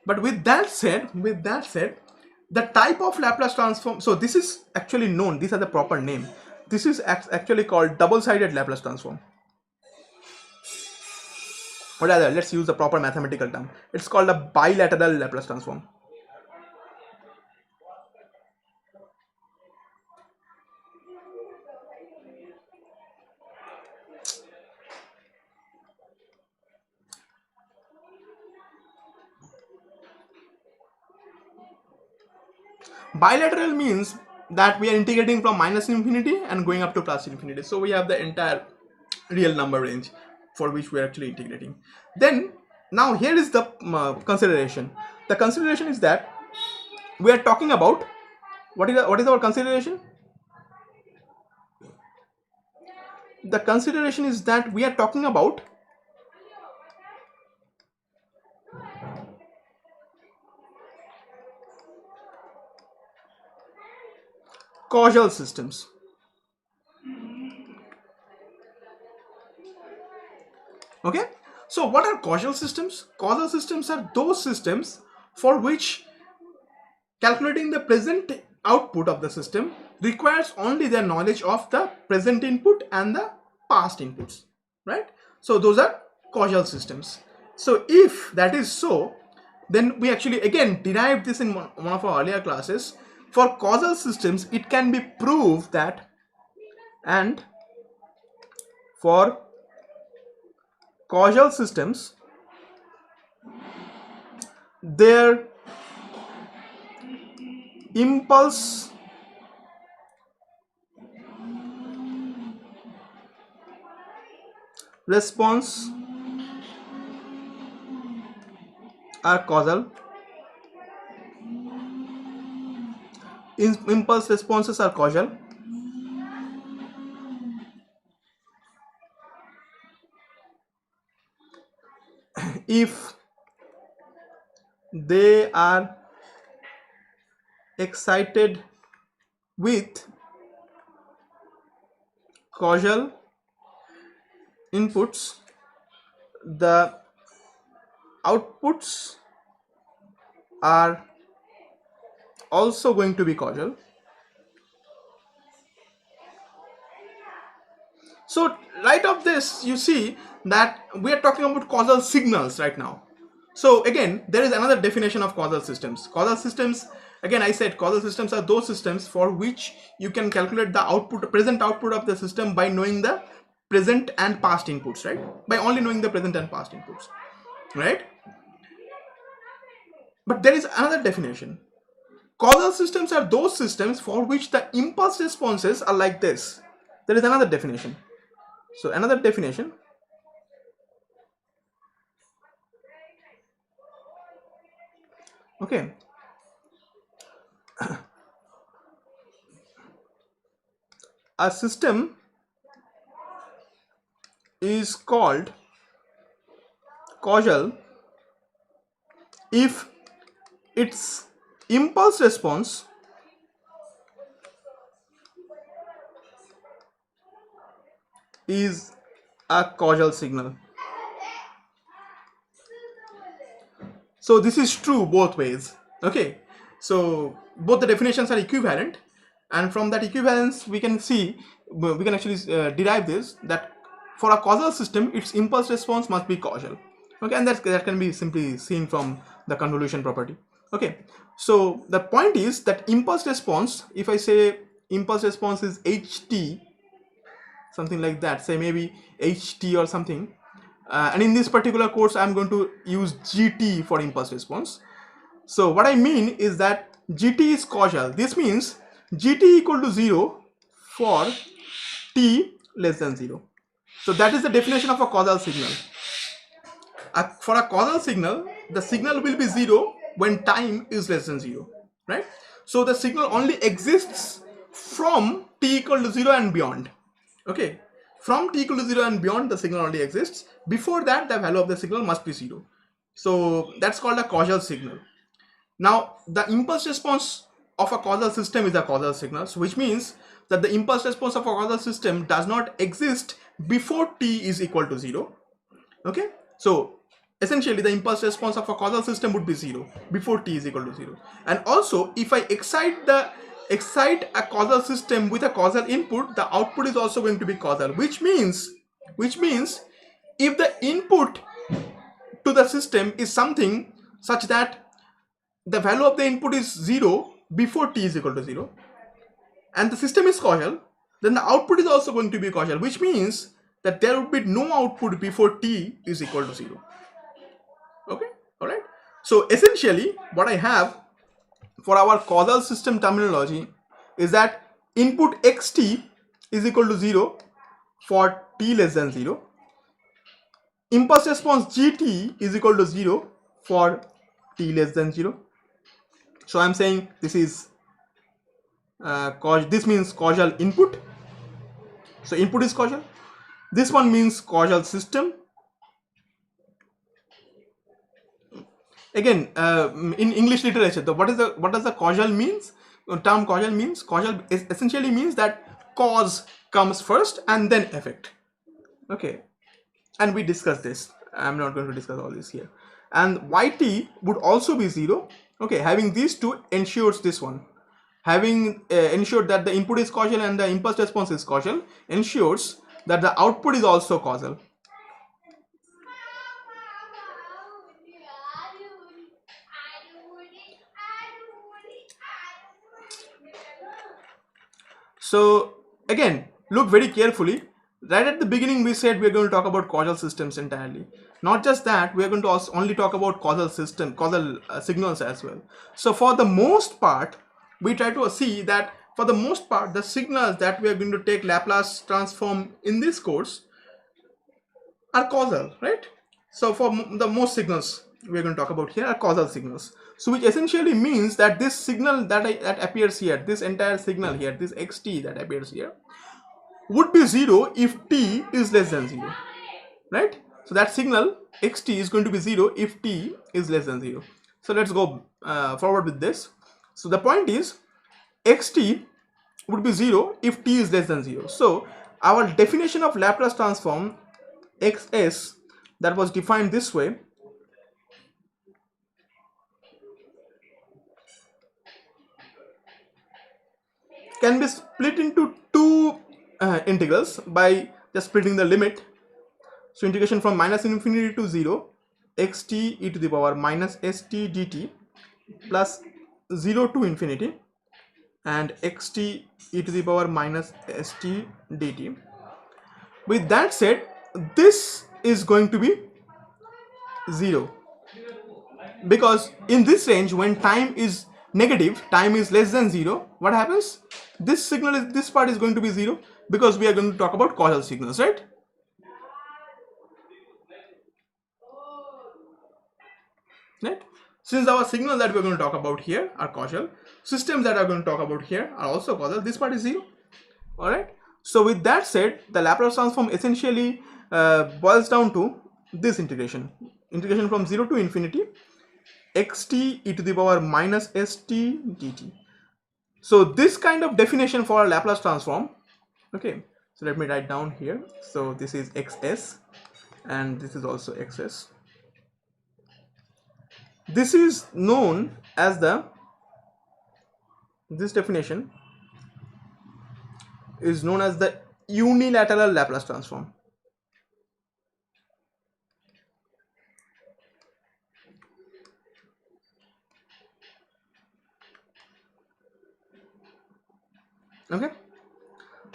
But with that said, the type of Laplace transform, so this is actually known, these are the proper name. This is actually called double-sided Laplace transform. Or rather, let's use the proper mathematical term. It's called a bilateral Laplace transform. Bilateral means that we are integrating from minus infinity and going up to plus infinity. So we have the entire real number range for which we are actually integrating. Then now here is the consideration. The consideration is that we are talking about what is our consideration? The consideration is that we are talking about causal systems. Okay, so what are causal systems? Causal systems are those systems for which calculating the present output of the system requires only the knowledge of the present input and the past inputs, right? So those are causal systems. So if that is so, then we actually again derived this in one of our earlier classes. For causal systems, it can be proved that, and for causal systems, their impulse response are causal. Impulse responses are causal if they are excited with causal inputs, the outputs are also going to be causal. So right off this, you see that we are talking about causal signals right now. So again, there is another definition of causal systems. Causal systems, again I said, causal systems are those systems for which you can calculate the output, present output of the system by knowing the present and past inputs, right? By only knowing the present and past inputs, right? But there is another definition. Causal systems are those systems for which the impulse responses are like this. There is another definition. So another definition. Okay. A system is called causal if its impulse response is a causal signal. So this is true both ways. Okay, so both the definitions are equivalent, and from that equivalence we can see, we can actually derive this, that for a causal system its impulse response must be causal. Okay, and that can be simply seen from the convolution property. Okay, so the point is that impulse response, if I say impulse response is ht, something like that, say maybe ht or something, and in this particular course I'm going to use gt for impulse response. So what I mean is that gt is causal. This means gt equal to 0 for t less than 0. So that is the definition of a causal signal. For a causal signal, the signal will be 0 when time is less than 0, right? So the signal only exists from t equal to 0 and beyond. Okay, from t equal to 0 and beyond, the signal only exists. Before that, the value of the signal must be 0. So that's called a causal signal. Now, the impulse response of a causal system is a causal signal, so which means that the impulse response of a causal system does not exist before t is equal to 0. Okay, so essentially the impulse response of a causal system would be 0 before t is equal to 0. And also, if I excite a causal system with a causal input, the output is also going to be causal, which means if the input to the system is something such that the value of the input is 0 before t is equal to 0, and the system is causal, then the output is also going to be causal, which means that there would be no output before t is equal to 0. Okay, all right. So essentially what I have for our causal system terminology is that input xt is equal to 0 for t less than 0. Impulse response gt is equal to 0 for t less than 0. So I'm saying this is this means causal input. So input is causal. This one means causal system. Again, in English literature, what does the causal means? term causal essentially means that cause comes first and then effect. Okay, and we discussed this. I'm not going to discuss all this here. And yt would also be 0. Okay, having these two ensures this one. Having ensured that the input is causal and the impulse response is causal ensures that the output is also causal. So again, look very carefully. Right at the beginning, we said we're going to talk about causal systems entirely. Not just that, we're going to also only talk about causal signals as well. So for the most part, we try to see that for the most part, the signals that we are going to take Laplace transform in this course are causal, right? So for the most signals we're going to talk about here are causal signals. So which essentially means that this signal that appears here, this entire signal here, this xt that appears here, would be 0 if t is less than 0, right? So that signal xt is going to be 0 if t is less than 0. So let's go forward with this. So the point is xt would be 0 if t is less than 0. So our definition of Laplace transform xs that was defined this way can be split into two integrals by just splitting the limit. So integration from minus infinity to 0 xt e to the power minus st dt plus 0 to infinity and xt e to the power minus st dt. With that said, this is going to be 0 because in this range, when time is negative, time is less than 0, what happens? This part is going to be 0 because we are going to talk about causal signals, right? Right? Since our signals that we're going to talk about here are causal, systems that are going to talk about here are also causal, this part is 0. Alright? So with that said, the Laplace transform essentially boils down to this integration from 0 to infinity xt e to the power minus st dt. So this kind of definition for a Laplace transform, okay, so let me write down here. So this is xs and this is also xs. This is known as this definition is known as the unilateral Laplace transform. Okay,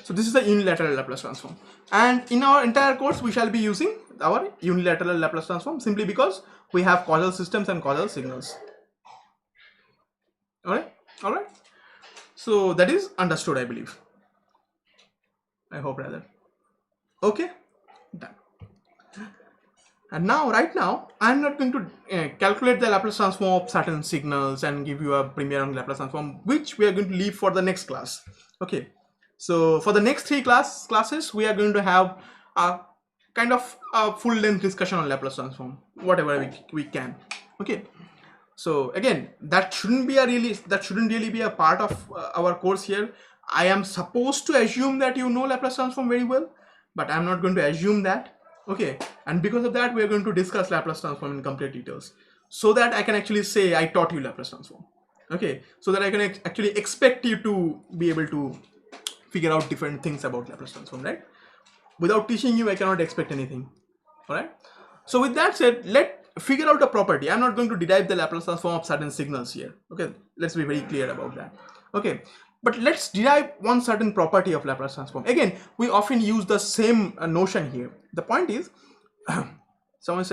so this is the unilateral Laplace transform, and in our entire course we shall be using our unilateral Laplace transform simply because we have causal systems and causal signals. Alright, so that is understood, I believe. I hope rather. Okay, done. And now, right now, I'm not going to calculate the Laplace transform of certain signals and give you a premiere on Laplace transform, which we are going to leave for the next class. Okay, so for the next three classes, we are going to have a kind of a full-length discussion on Laplace transform, whatever we can. Okay, so again, that shouldn't really be a part of our course here. I am supposed to assume that you know Laplace transform very well, but I'm not going to assume that. Okay, and because of that, we are going to discuss Laplace transform in complete details, so that I can actually say I taught you Laplace transform. Okay, so that I can actually expect you to be able to figure out different things about Laplace transform, right? Without teaching you, I cannot expect anything. All right. So with that said, let's figure out a property. I'm not going to derive the Laplace transform of certain signals here. Okay, let's be very clear about that. Okay, but let's derive one certain property of Laplace transform. Again, we often use the same notion here. The point is, someone is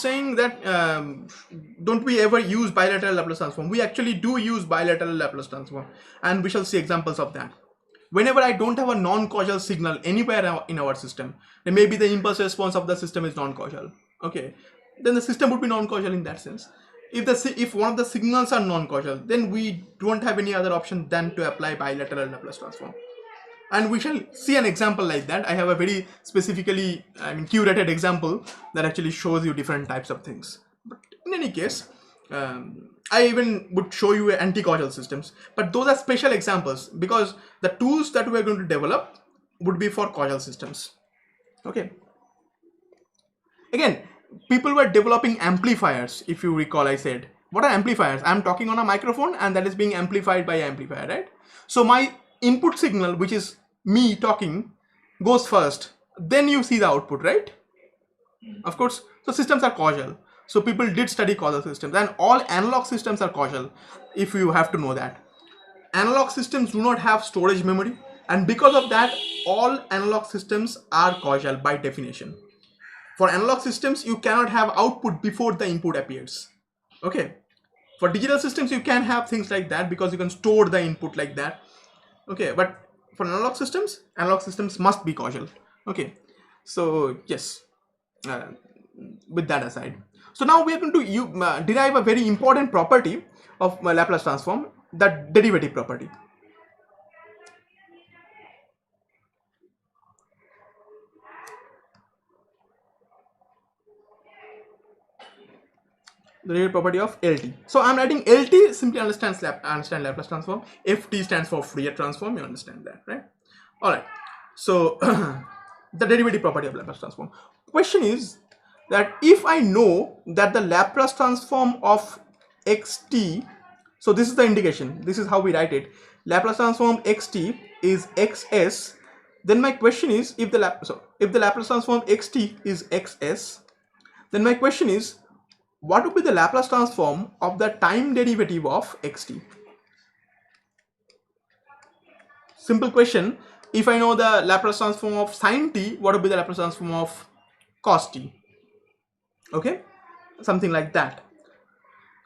saying, that don't we ever use bilateral Laplace transform? We actually do use bilateral Laplace transform, and we shall see examples of that. Whenever I don't have a non-causal signal anywhere in our system, then maybe the impulse response of the system is non-causal. Okay, then the system would be non-causal in that sense. If one of the signals are non-causal, then we don't have any other option than to apply bilateral Laplace transform. And we shall see an example like that. I have a very specifically, curated example that actually shows you different types of things. But in any case, I even would show you anti-causal systems. But those are special examples because the tools that we are going to develop would be for causal systems. Okay. Again, people were developing amplifiers. If you recall, I said, what are amplifiers? I'm talking on a microphone and that is being amplified by an amplifier, right? So my input signal, which is me talking, goes first. Then you see the output, right? Of course. So systems are causal. So people did study causal systems, and all analog systems are causal, if you have to know that. Analog systems do not have storage memory, and because of that, all analog systems are causal by definition. For analog systems, you cannot have output before the input appears. Okay. For digital systems, you can have things like that because you can store the input like that. Okay. But for analog systems must be causal. Okay. So yes, with that aside. So now we are going to derive a very important property of Laplace transform, the derivative property. The derivative property of LT. So I'm writing LT simply understand Laplace transform. FT stands for Fourier transform. You understand that, right? All right. So the derivative property of Laplace transform. Question is that if I know that the Laplace transform of xt, so this is the indication. This is how we write it. Laplace transform xt is xs. Then my question is, if the Laplace transform xt is xs, then my question is, what would be the Laplace transform of the time derivative of xt? Simple question. If I know the Laplace transform of sin t, what would be the Laplace transform of cos t? Okay, something like that.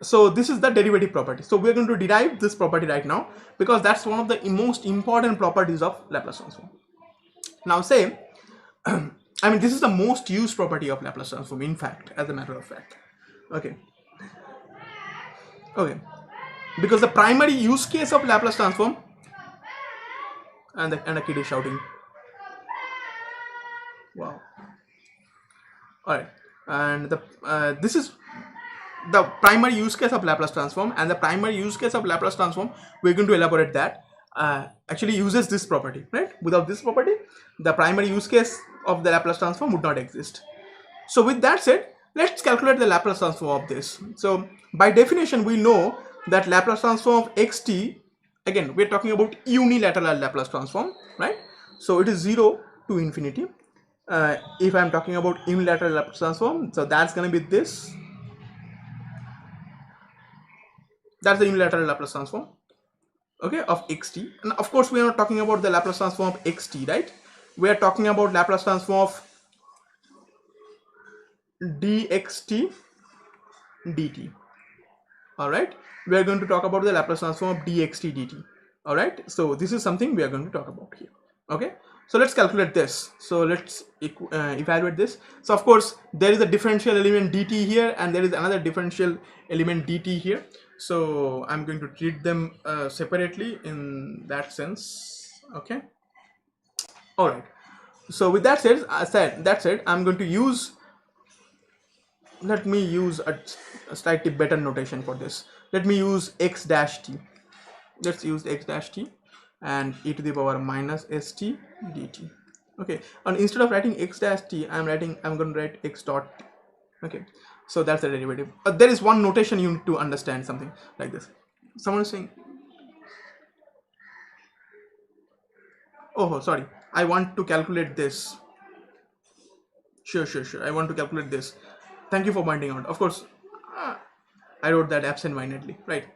So this is the derivative property. So we're going to derive this property right now because that's one of the most important properties of Laplace transform. Now say, this is the most used property of Laplace transform, in fact, as a matter of fact. Okay. Because the primary use case of Laplace transform, and a kid is shouting. Wow. All right. And this is the primary use case of Laplace transform, and the primary use case of Laplace transform, we're going to elaborate that, actually uses this property, right? Without this property, the primary use case of the Laplace transform would not exist. So with that said, let's calculate the Laplace transform of this. So by definition, we know that Laplace transform of xt, again, we're talking about unilateral Laplace transform, right? So it is 0 to infinity. If I'm talking about unilateral Laplace transform, so that's going to be this. That's the unilateral Laplace transform, okay, of xt. And of course, we are not talking about the Laplace transform of xt, right? We are talking about Laplace transform of dxt dt. All right, we are going to talk about the Laplace transform of dxt dt. All right, so this is something we are going to talk about here. Okay, so let's calculate this. So let's evaluate this. So of course, there is a differential element dt here, and there is another differential element dt here. So I'm going to treat them separately in that sense. Okay. All right. So with that said, I'm going to use. Let me use a slightly better notation for this. Let me use x dash t. Let's use x dash t and e to the power minus st dt. Okay. And instead of writing x dash t, I'm going to write x dot t. Okay. So that's the derivative. There is one notation you need to understand, something like this. Someone is saying, oh, sorry, I want to calculate this. Sure. I want to calculate this. Thank you for pointing out. Of course, I wrote that absent-mindedly, right?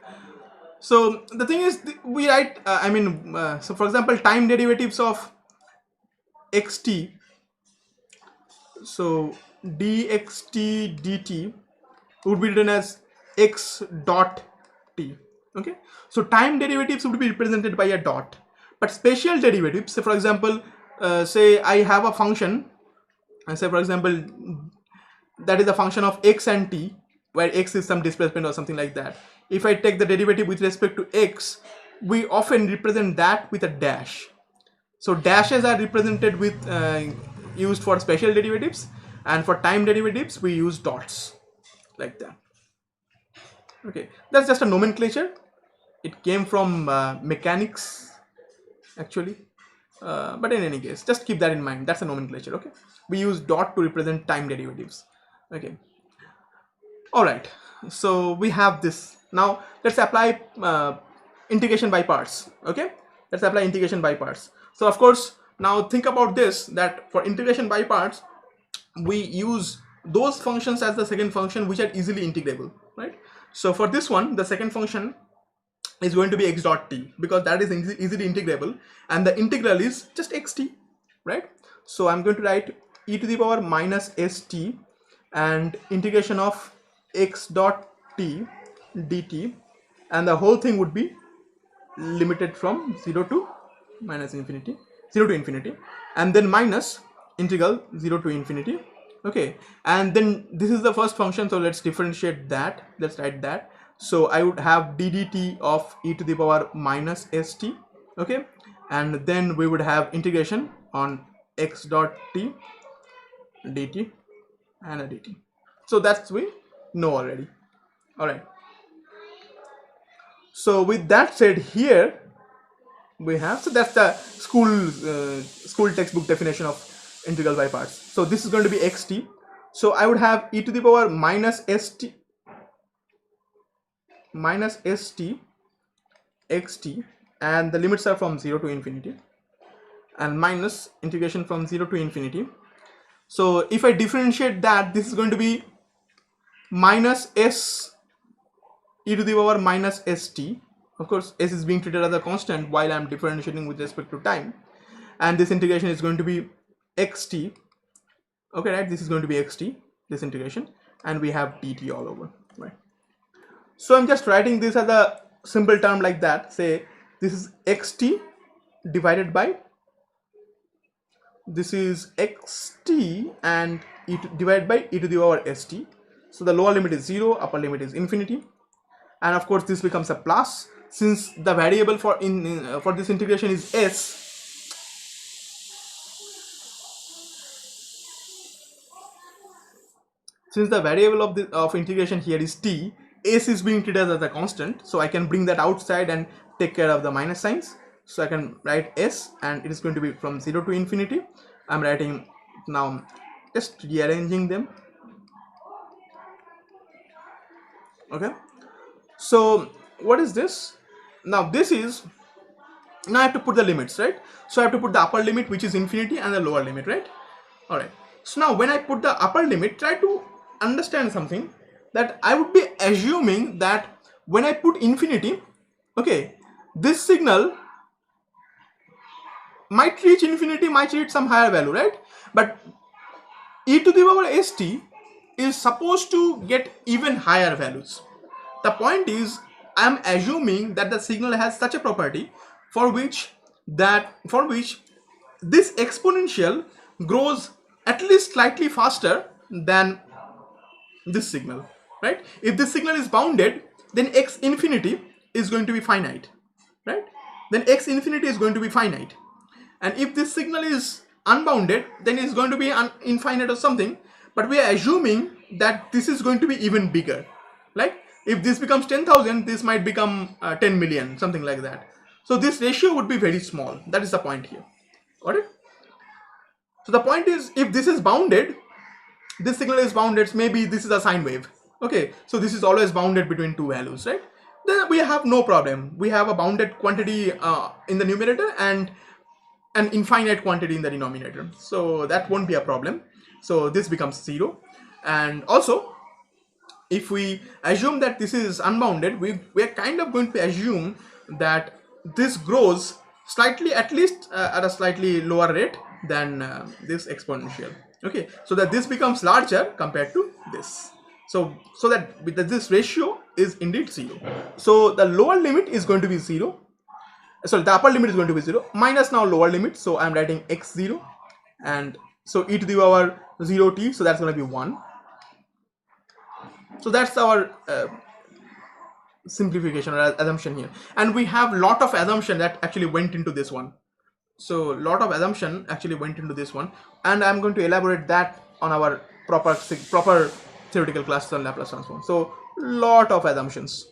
So the thing is, we write, so for example, time derivatives of xt. So dxt dt would be written as x dot t. Okay, so time derivatives would be represented by a dot, but spatial derivatives, say for example, say I have a function, and say for example that is a function of x and t, where x is some displacement or something like that. If I take the derivative with respect to x, we often represent that with a dash. So dashes are represented with used for special derivatives, and for time derivatives we use dots like that. Okay, that's just a nomenclature. It came from mechanics actually, but in any case, just keep that in mind. That's a nomenclature. Okay, we use dot to represent time derivatives. Okay, all right. So we have this. Now let's apply integration by parts. Okay, let's apply integration by parts. So of course, now think about this, that for integration by parts we use those functions as the second function which are easily integrable, right? So for this one, the second function is going to be x dot t, because that is easily integrable, and the integral is just xt, right? So I'm going to write e to the power minus st and integration of x dot t dt, and the whole thing would be limited from 0 to minus infinity, 0 to infinity, and then minus integral 0 to infinity. Okay, and then this is the first function, so let's differentiate that. Let's write that. So I would have ddt of e to the power minus st. Okay, and then we would have integration on x dot t dt and a dt. So that's we know already. All right, so with that said, here we have, so that's the school textbook definition of integral by parts. So this is going to be xt, so I would have e to the power minus st xt, and the limits are from 0 to infinity, and minus integration from 0 to infinity. So if I differentiate that, this is going to be minus s e to the power minus st. Of course, s is being treated as a constant while I am differentiating with respect to time, and this integration is going to be xt. Okay, right, this is going to be xt, this integration, and we have dt all over, right? So I'm just writing this as a simple term like that. Say this is xt divided by, this is xt and divided by e to the power st. So the lower limit is 0, upper limit is infinity, and of course this becomes a plus, since the variable for for this integration is s. Since the variable of integration here is t, s is being treated as a constant, so I can bring that outside and take care of the minus signs. So I can write s, and it is going to be from 0 to infinity. I'm writing now, just rearranging them. Okay, so what is this? Now this is, now I have to put the limits, right? So I have to put the upper limit, which is infinity, and the lower limit, right? All right, so now when I put the upper limit, try to understand something, that I would be assuming that when I put infinity, okay, this signal might reach infinity, might reach some higher value, right? But e to the power st is supposed to get even higher values. The point is, I am assuming that the signal has such a property for which this exponential grows at least slightly faster than this signal, right? If this signal is bounded, then x infinity is going to be finite, right? Then x infinity is going to be finite, and if this signal is unbounded, then it's going to be infinite or something. But we are assuming that this is going to be even bigger. Like if this becomes 10,000, this might become 10 million, something like that. So this ratio would be very small. That is the point here. Got it? So the point is, if this is bounded, this signal is bounded, maybe this is a sine wave. Okay, so this is always bounded between two values, right? Then we have no problem. We have a bounded quantity in the numerator and an infinite quantity in the denominator, so that won't be a problem. So this becomes 0. And also, if we assume that this is unbounded, we're kind of going to assume that this grows slightly, at least at a slightly lower rate than this exponential. Okay, so that this becomes larger compared to this, so that this ratio is indeed 0. So the lower limit is going to be 0, sorry, the upper limit is going to be 0 minus now lower limit, so I'm writing x0, and so e to the power 0t, so that's going to be 1. So that's our simplification or assumption here, and we have lot of assumption that actually went into this one. So lot of assumption actually went into this one, and I'm going to elaborate that on our proper theoretical classes on Laplace transform. So lot of assumptions.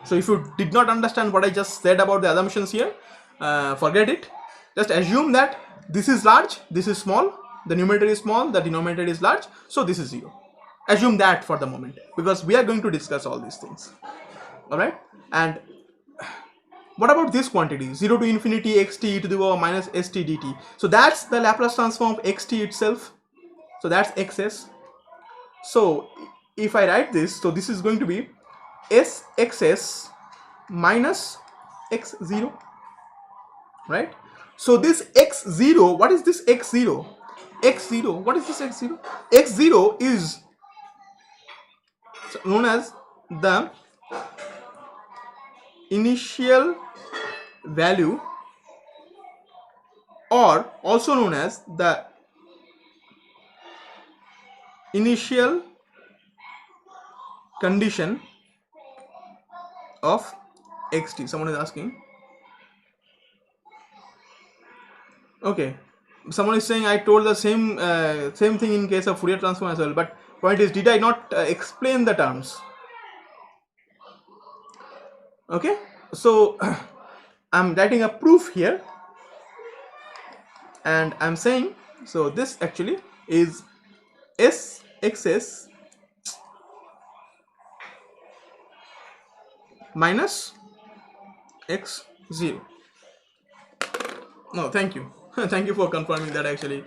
So if you did not understand what I just said about the assumptions here, forget it. Just assume that this is large, this is small, the numerator is small, the denominator is large, so this is 0. Assume that for the moment, because we are going to discuss all these things. Alright? And what about this quantity? 0 to infinity xt e to the power minus st dt. So that's the Laplace transform of xt itself. So that's xs. So if I write this, so this is going to be sxs minus x0, right? So this x0, what is this x0? X0, what is this x0? X0 is known as the initial value, or also known as the initial condition of xt. Someone is asking. Okay, someone is saying I told the same thing in case of Fourier transform as well, but point is, did I not explain the terms? Okay, so I'm writing a proof here, and I'm saying, so this actually is sxs minus x0. No, thank you. Thank you for confirming that. Actually,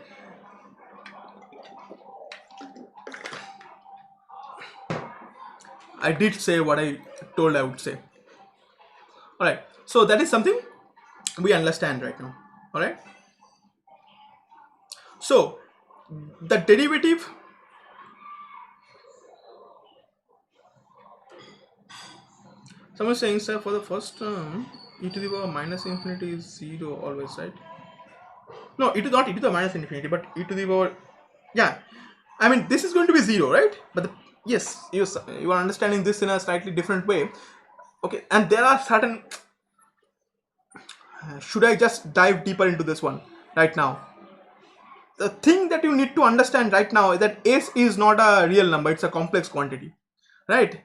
I did say what I told I would say. Alright, so that is something we understand right now. Alright, so the derivative, someone is saying, sir, for the first term e to the power minus infinity is 0 always, right? No, it is not e to the minus infinity, but e to the power, yeah, I mean this is going to be 0, right? But yes, you are understanding this in a slightly different way. Okay, and there are certain, should I just dive deeper into this one right now? The thing that you need to understand right now is that s is not a real number, it's a complex quantity, right?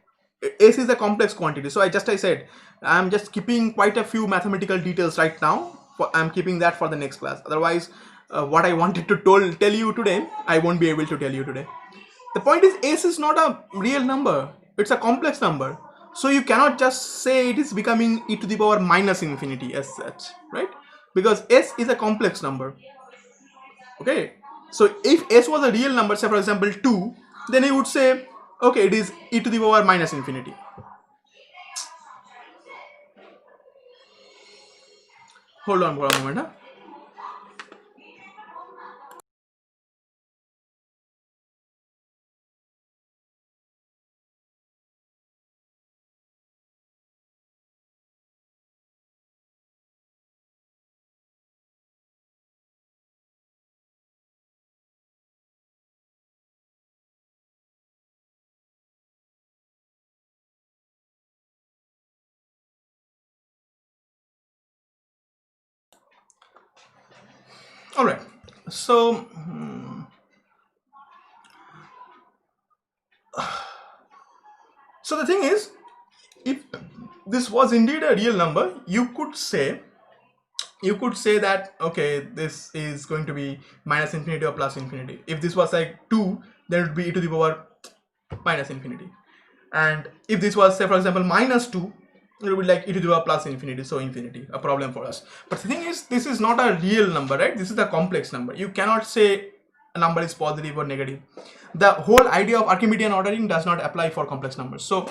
S is a complex quantity. So I said I'm just keeping quite a few mathematical details right now. I'm keeping that for the next class. Otherwise, what I wanted to tell you today, I won't be able to tell you today. The point is, s is not a real number, it's a complex number. So you cannot just say it is becoming e to the power minus infinity as such, right? Because s is a complex number. Okay, so if s was a real number, say for example 2, then you would say, okay, it is e to the power minus infinity. Hold on for a moment, huh? All right, so so the thing is, if this was indeed a real number, you could say that, okay, this is going to be minus infinity or plus infinity. If this was like 2, then it would be e to the power minus infinity. And if this was, say for example, minus 2, it would be like e to the power plus infinity, so infinity, a problem for us. But the thing is, this is not a real number, right? This is a complex number. You cannot say a number is positive or negative. The whole idea of Archimedean ordering does not apply for complex numbers. So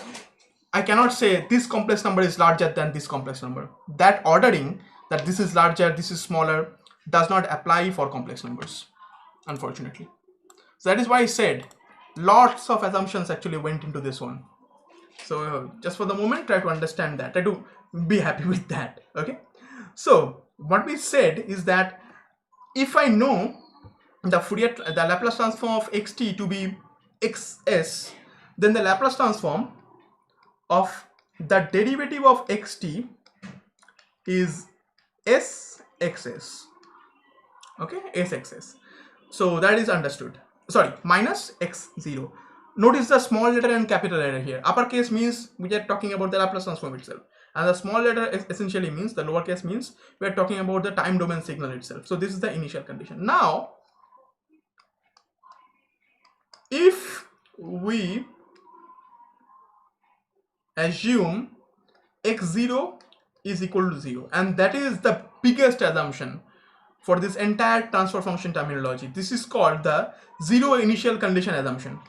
I cannot say this complex number is larger than this complex number. That ordering, that this is larger, this is smaller, does not apply for complex numbers, unfortunately. So that is why I said lots of assumptions actually went into this one. So just for the moment, try to understand that, try to be happy with that. Okay, so what we said is that if I know the Laplace transform of xt to be xs, then the Laplace transform of the derivative of xt is sxs. Okay, sxs. So that is understood. Sorry, minus x0. Notice the small letter and capital letter here. Uppercase means we are talking about the Laplace transform itself, and the small letter essentially means, the lowercase means we are talking about the time domain signal itself. So this is the initial condition. Now if we assume x0 is equal to 0, and that is the biggest assumption for this entire transfer function terminology. This is called the zero initial condition assumption.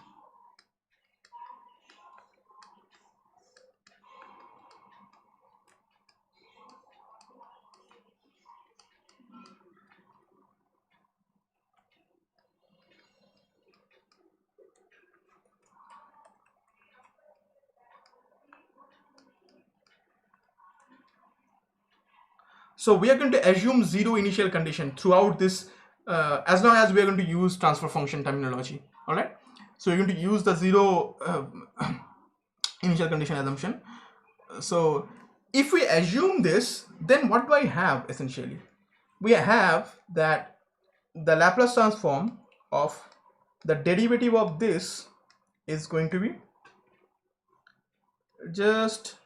So we are going to assume zero initial condition throughout this, as long as we are going to use transfer function terminology. All right. So you're going to use the zero initial condition assumption. So if we assume this, then what do I have essentially? We have that the Laplace transform of the derivative of this is going to be just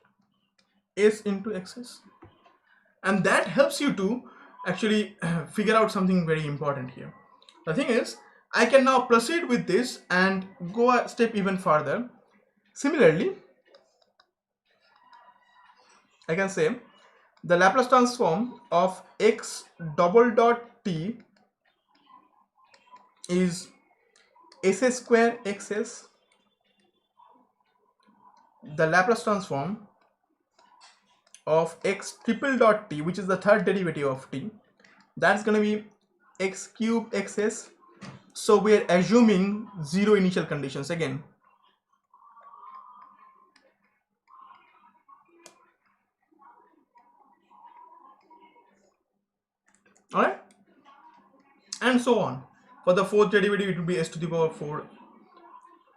s into xs. And that helps you to actually figure out something very important here. The thing is, I can now proceed with this and go a step even further. Similarly, I can say the Laplace transform of x double dot t is s square xs. The Laplace transform of x triple dot t, which is the third derivative of t, that's going to be x cube xs. So we are assuming zero initial conditions again. All right, and so on. For the fourth derivative, it will be s to the power 4,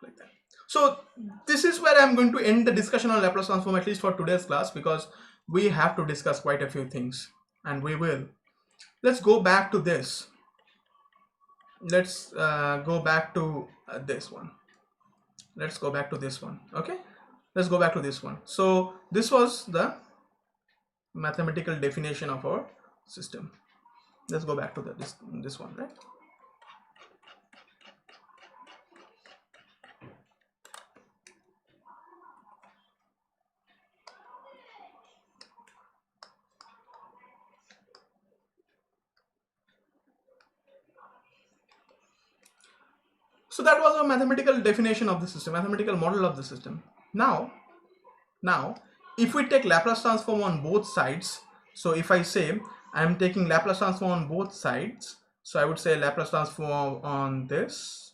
like that. So this is where I'm going to end the discussion on Laplace transform, at least for today's class, because we have to discuss quite a few things, and we will. Let's go back to this. Let's go back to this one. Let's go back to this one. Okay, let's go back to this one. So this was the mathematical definition of our system. Let's go back to this one, right? So that was a mathematical definition of the system, mathematical model of the system. Now if we take Laplace transform on both sides, so if I say I'm taking Laplace transform on both sides, so I would say Laplace transform on this.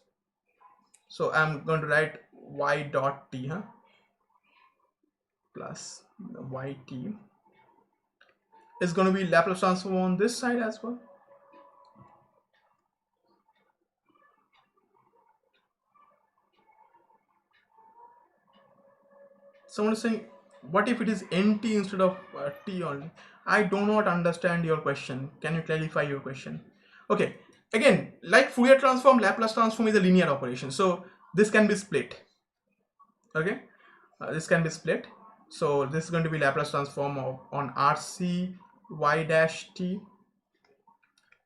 So I'm going to write y dot t plus yt is going to be Laplace transform on this side as well. Someone is saying, what if it is nt instead of t only? I do not understand your question. Can you clarify your question? Okay, again, like Fourier transform, Laplace transform is a linear operation, so this can be split. Okay, this can be split. So this is going to be Laplace transform of on RC y dash t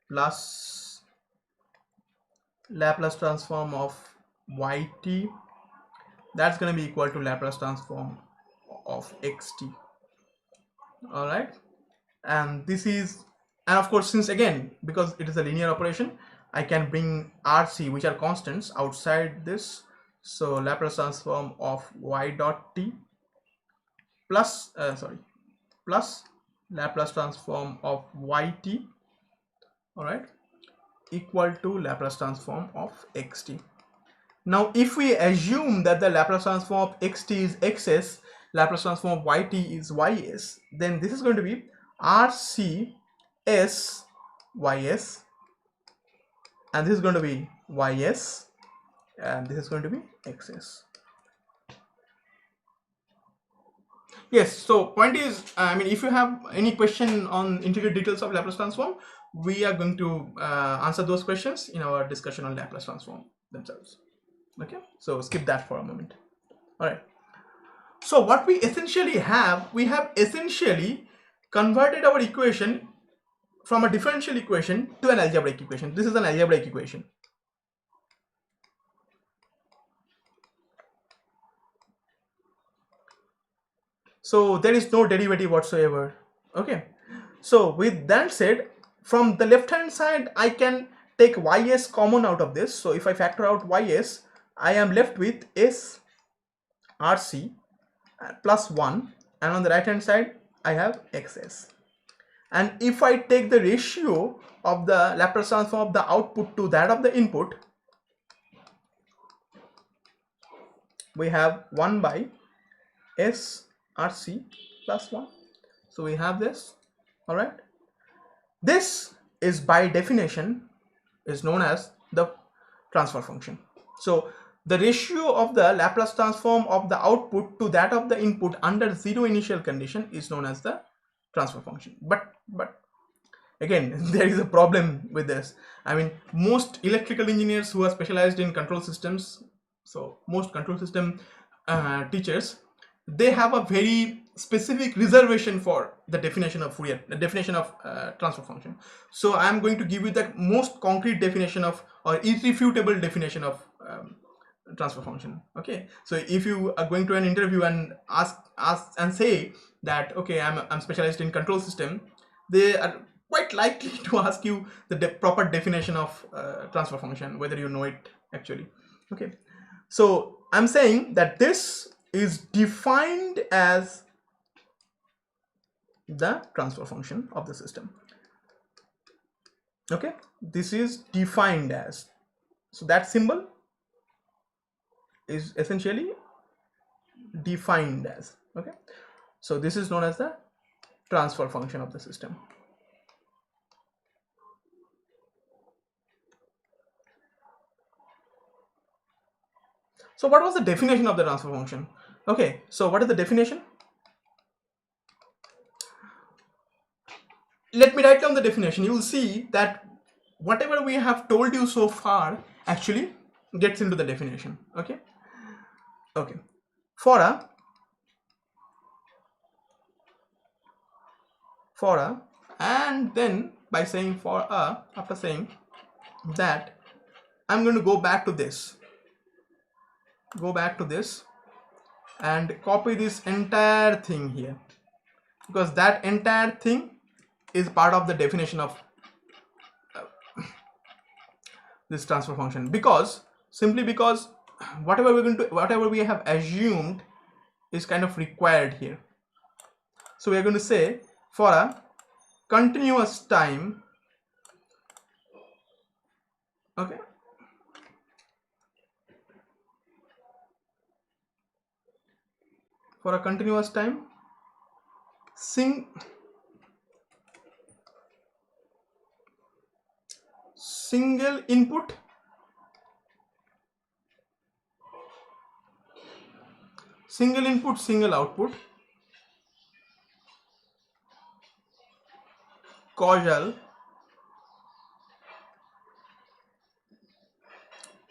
plus Laplace transform of yt. That's going to be equal to Laplace transform of xt. All right, and this is, and of course, since again, because it is a linear operation, I can bring RC, which are constants, outside this. So Laplace transform of y dot t plus plus Laplace transform of yt, all right, equal to Laplace transform of xt. Now if we assume that the Laplace transform of xt is xs, Laplace transform of yt is ys, then this is going to be RC s ys, and this is going to be ys, and this is going to be xs. Yes, so point is, I mean, if you have any question on integral details of Laplace transform, we are going to answer those questions in our discussion on Laplace transform themselves. Okay, so skip that for a moment. All right. So what we have essentially converted our equation from a differential equation to an algebraic equation. This is an algebraic equation. So there is no derivative whatsoever. Okay. So with that said, from the left hand side, I can take ys common out of this. So if I factor out ys, I am left with s rc plus 1, and on the right hand side I have xs. And if I take the ratio of the Laplace transform of the output to that of the input, we have 1 by s rc plus 1. So we have this. All right, this is by definition is known as the transfer function. So the ratio of the Laplace transform of the output to that of the input under zero initial condition is known as the transfer function. But again, there is a problem with this. I mean, most electrical engineers who are specialized in control systems, so most control system teachers, they have a very specific reservation for the definition of Fourier, the definition of transfer function. So I am going to give you the most concrete definition of, or irrefutable definition of transfer function. Okay, so if you are going to an interview and ask and say that, okay, I'm specialized in control system, they are quite likely to ask you the proper definition of transfer function, whether you know it actually. Okay, so I'm saying that this is defined as the transfer function of the system. Okay, this is defined as, so that symbol is essentially defined as. Okay, so this is known as the transfer function of the system. So what was the definition of the transfer function? Okay, so what is the definition? Let me write down the definition. You will see that whatever we have told you so far actually gets into the definition. Okay, okay, for a and then by saying for a, after saying that, I'm going to go back to this and copy this entire thing here, because that entire thing is part of the definition of this transfer function, because simply because whatever we have assumed is kind of required here. So we are going to say for a continuous time, okay, for a continuous time, single input single output, causal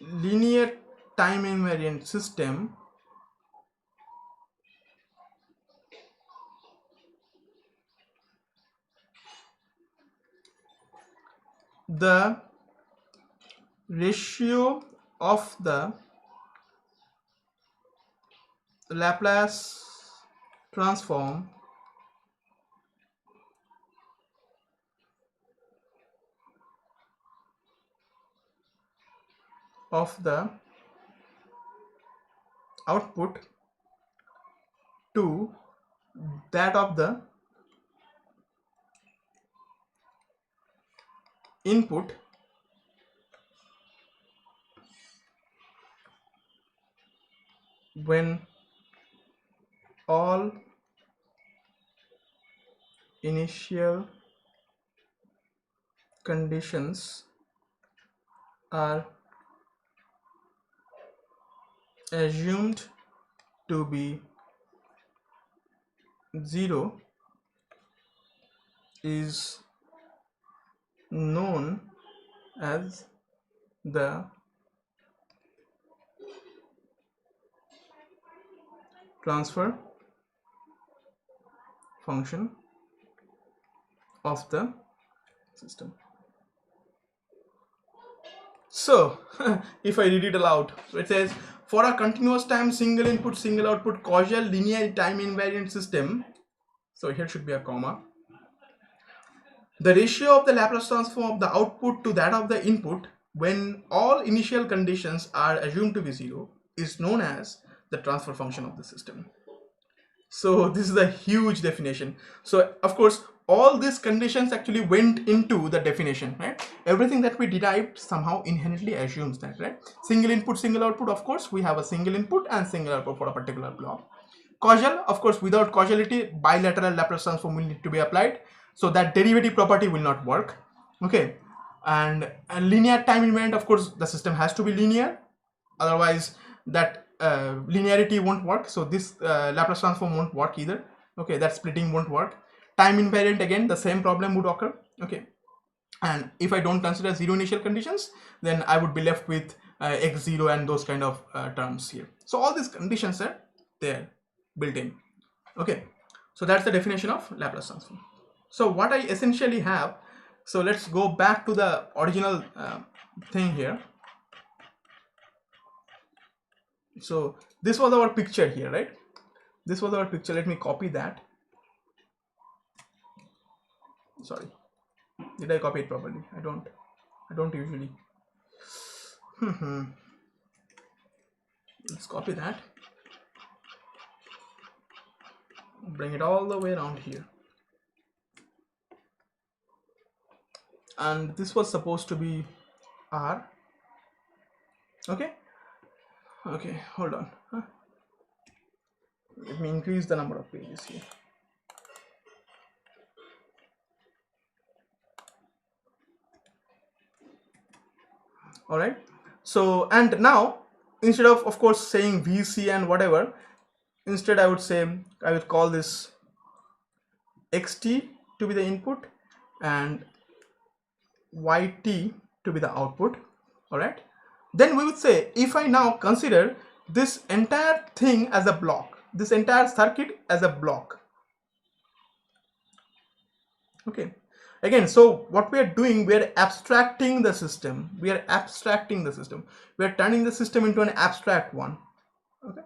linear time invariant system the ratio of the Laplace transform of the output to that of the input when all initial conditions are assumed to be 0 is known as the transfer function of the system. So if I read it aloud, so it says, for a continuous time single input single output causal linear time invariant system, so here should be a comma, the ratio of the Laplace transform of the output to that of the input when all initial conditions are assumed to be 0 is known as the transfer function of the system. So this is a huge definition. So of course all these conditions actually went into the definition, right? Everything that we derived somehow inherently assumes that, right? Single input single output, of course we have a single input and single output for a particular block. Causal, of course without causality bilateral Laplace transform will need to be applied, so that derivative property will not work. Okay, and linear time invariant, of course the system has to be linear, otherwise that linearity won't work, so this Laplace transform won't work either. Okay, that splitting won't work. Time invariant, again the same problem would occur. Okay, and if I don't consider 0 initial conditions, then I would be left with x0 and those kind of terms here. So all these conditions are there built in. Okay, so that's the definition of Laplace transform. So what I essentially have, so let's go back to the original thing here. So this was our picture here, right? This was our picture. Let me copy that. Sorry, did I copy it properly? I don't usually. Let's copy that, bring it all the way around here, and this was supposed to be R. Okay, hold on. Let me increase the number of pages here. All right, so and now instead of course saying VC and whatever, instead I would call this XT to be the input and YT to be the output. All right, then we would say, if I now consider this entire thing as a block, this entire circuit as a block. Okay, again, so what we are doing, we are abstracting the system. We are turning the system into an abstract one. Okay,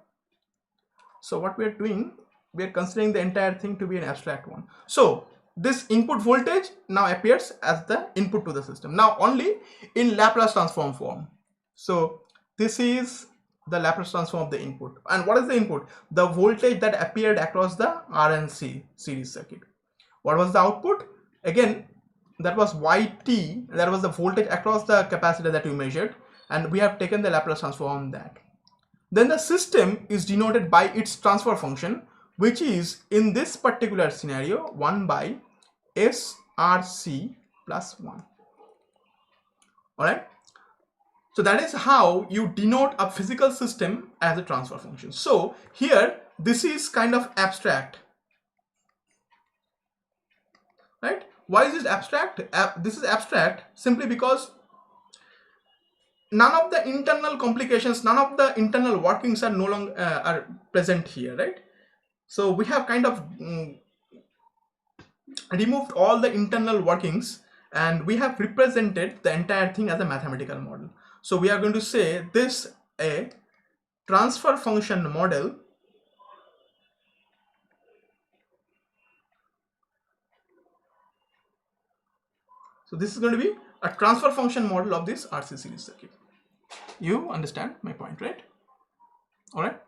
so what we are doing, we are considering the entire thing to be an abstract one. So this input voltage now appears as the input to the system, now only in Laplace transform form. So this is the Laplace transform of the input. And what is the input? The voltage that appeared across the R and C series circuit. What was the output? Again, that was YT, that was the voltage across the capacitor that we measured, and we have taken the Laplace transform on that. Then the system is denoted by its transfer function, which is in this particular scenario 1 by SRC plus 1. Alright, so that is how you denote a physical system as a transfer function. So here this is kind of abstract, right? Why is this abstract? This is abstract simply because none of the internal complications, none of the internal workings are no longer are present here, right? So we have kind of removed all the internal workings and we have represented the entire thing as a mathematical model. So we are going to say this a transfer function model So this is going to be a transfer function model of this RC series circuit. You understand my point, right? All right.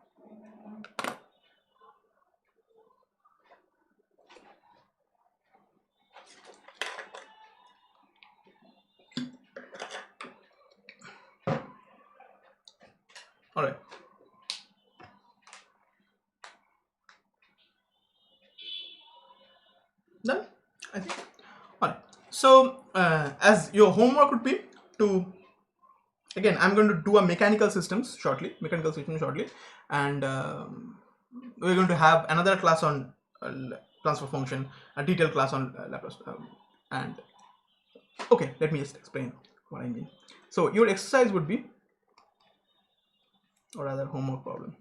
All right. Done, I think. All right. So as your homework would be to, again, I'm going to do a mechanical systems shortly, and we're going to have another class on transfer function, a detailed class on Laplace. And okay, let me just explain what I mean. So your exercise would be, or rather homework problem.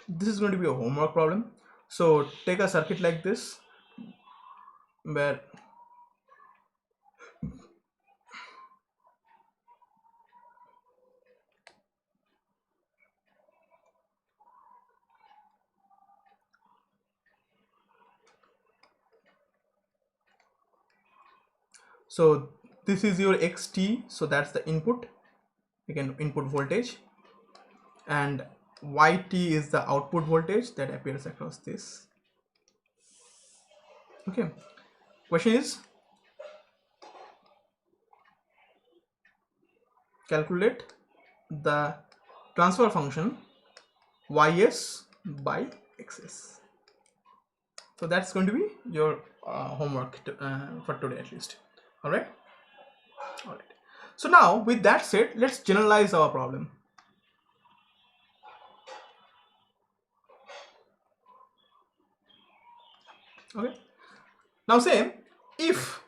This is going to be a homework problem. So take a circuit like this, where so this is your xt, so that's the input, again input voltage, and yt is the output voltage that appears across this. Okay, question is calculate the transfer function ys by xs. So that's going to be your homework for today at least. All right. So now with that said, let's generalize our problem. Okay, now say if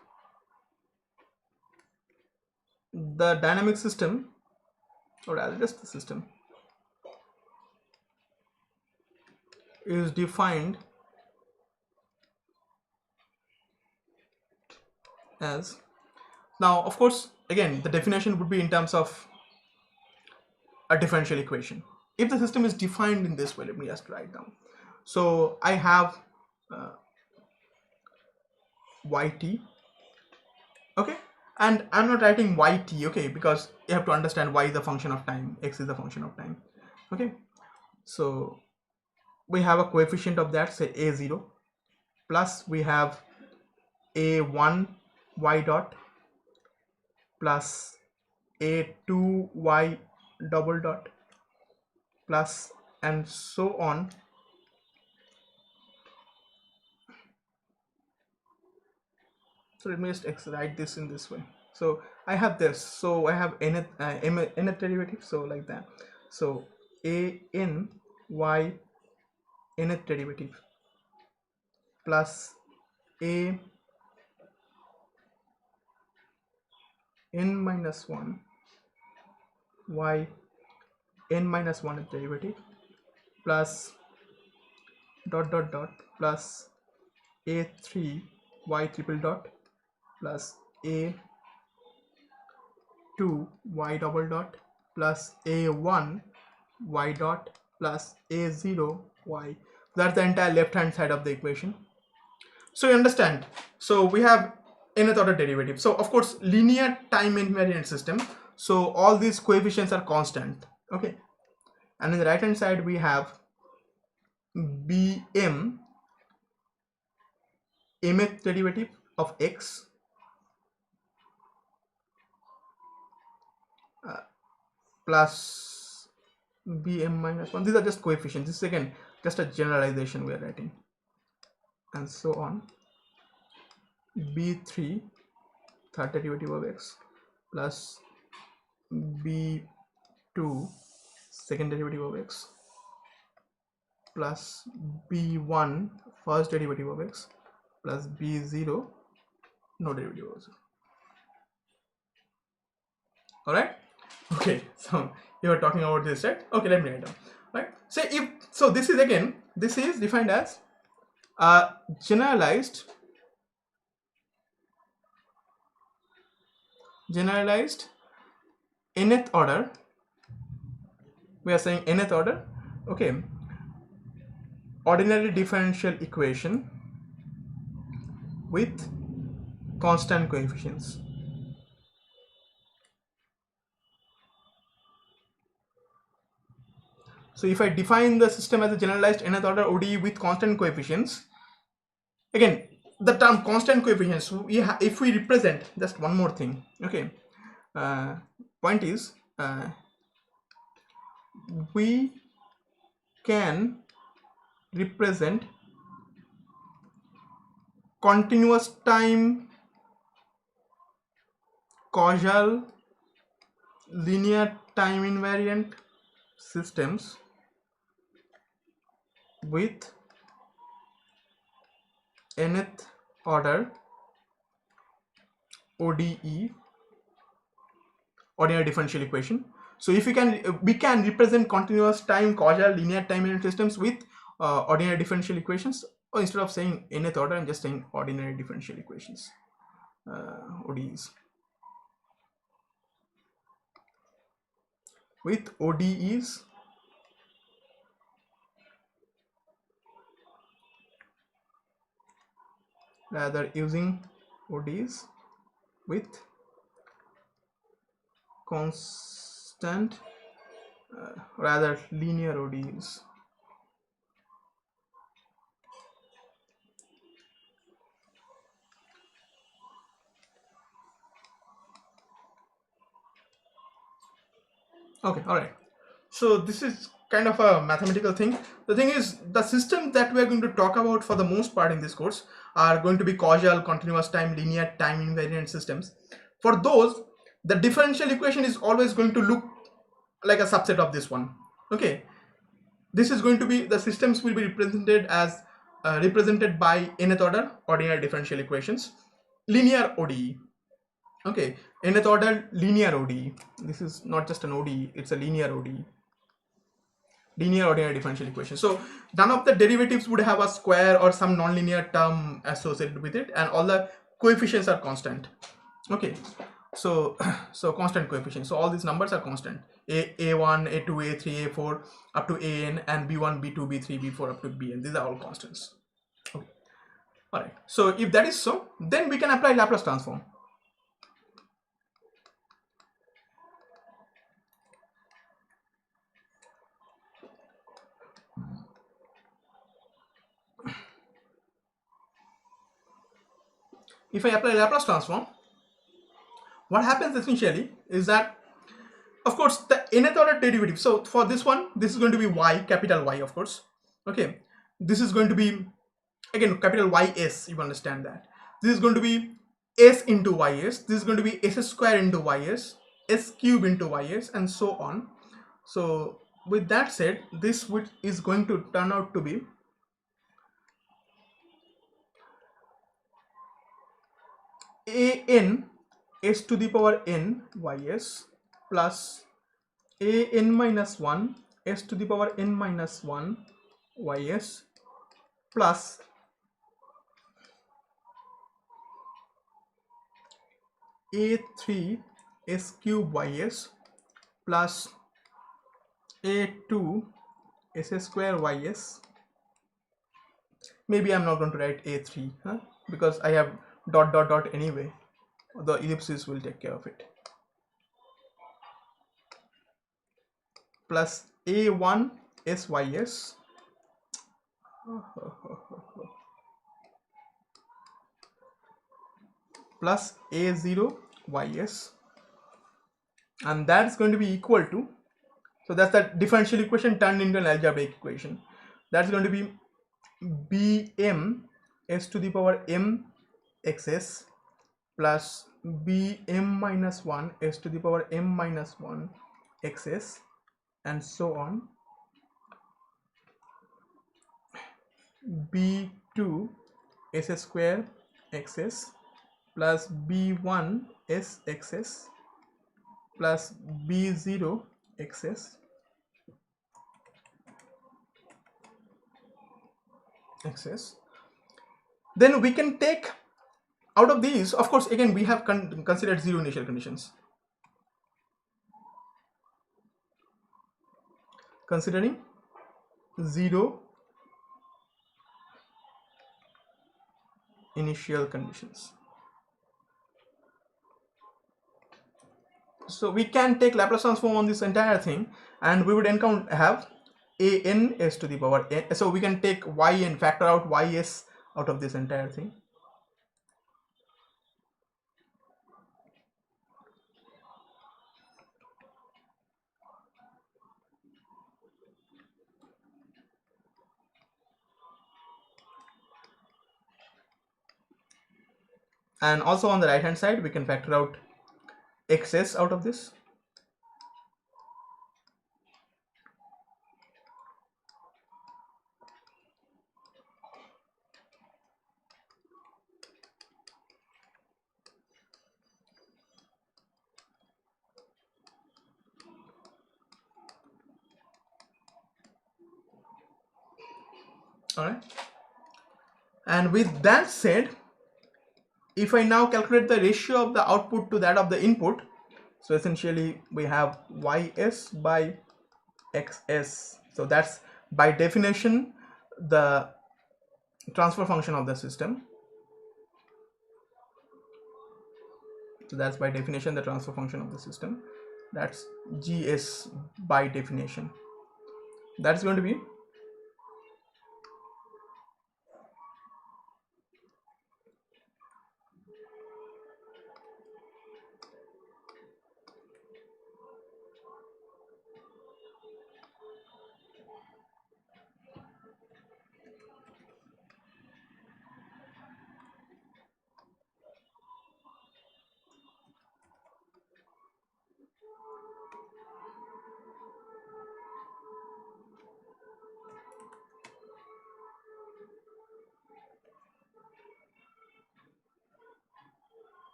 the dynamic system, or rather just the system, is defined as, now of course again the definition would be in terms of a differential equation. If the system is defined in this way, let me just write down. So I have yt, okay, and I'm not writing yt, okay, because you have to understand y is a function of time, x is a function of time. Okay, so we have a coefficient of that, say a0, plus we have a1 y dot plus a2 y double dot plus and so on. So let me just write this in this way. So I have this, so I have nth derivative, so like that. So a n y nth derivative plus a n minus 1 y n minus 1th derivative plus dot dot dot plus a3 y triple dot plus a2 y double dot plus a1 y dot plus a0 y. That's the entire left hand side of the equation. So you understand, so we have nth order derivative, so of course linear time invariant system, so all these coefficients are constant. Okay, and in the right hand side we have bm mth derivative of x plus bm minus 1. These are just coefficients. This is again just a generalization we are writing, and so on. b3 third derivative of x plus b2 second derivative of x plus b1 first derivative of x plus b0 no derivative also. All right. Okay, so you were talking about this, right? Okay, let me write down. Right, so if so, this is again, this is defined as a generalized nth order. We are saying nth order, okay, ordinary differential equation with constant coefficients. So if I define the system as a generalized nth order ODE with constant coefficients, again the term constant coefficients, if we represent, just one more thing, okay, point is we can represent continuous time causal linear time invariant systems with nth order ODE, ordinary differential equation. So if we can represent continuous time, causal, linear time invariant systems with ordinary differential equations, or instead of saying nth order, I'm just saying ordinary differential equations, ODEs. With ODEs rather using ODEs with constant rather linear ODEs. Okay, all right. So this is kind of a mathematical thing. The thing is, the systems that we are going to talk about for the most part in this course are going to be causal, continuous time, linear time invariant systems. For those, the differential equation is always going to look like a subset of this one. Okay, this is going to be, the systems will be represented as represented by nth order ordinary differential equations, linear ODE. Okay, nth order linear ODE. This is not just an ODE, it's a linear ODE, linear ordinary differential equation. So none of the derivatives would have a square or some nonlinear term associated with it, and all the coefficients are constant. Okay, so constant coefficients. So all these numbers are constant. A1, A2, A3, A4 up to AN, and B1, B2, B3, B4 up to Bn. These are all constants. Okay. All right. So if that is so, then we can apply Laplace transform. If I apply Laplace transform, what happens essentially is that, of course, the nth order derivative. So for this one, this is going to be y, capital Y, of course. Okay, this is going to be again capital YS. You understand that this is going to be s into ys. This is going to be s square into ys, s cube into ys, and so on. So with that said, this is going to turn out to be an s to the power n ys plus an minus 1 s to the power n minus 1 ys plus a3 s cube ys plus a2 s square ys. Maybe I'm not going to write a3 because I have dot dot dot anyway. The ellipses will take care of it. Plus a1 sys plus a0 ys, and that's going to be equal to, so that's the differential equation turned into an algebraic equation. That's going to be bm s to the power m xs plus bm minus 1 s to the power m minus 1 xs, and so on. b2 s square xs plus b1 s xs plus b0 xs xs. Then we can take out of these, of course, again we have considered zero initial conditions. Considering zero initial conditions, so we can take Laplace transform on this entire thing, and we would have an s to the power n. So we can take y and factor out ys out of this entire thing. And also on the right hand side, we can factor out xs out of this. All right. And with that said, if I now calculate the ratio of the output to that of the input, so essentially we have ys by xs. So that's by definition the transfer function of the system. So that's by definition the transfer function of the system. That's gs by definition. That's going to be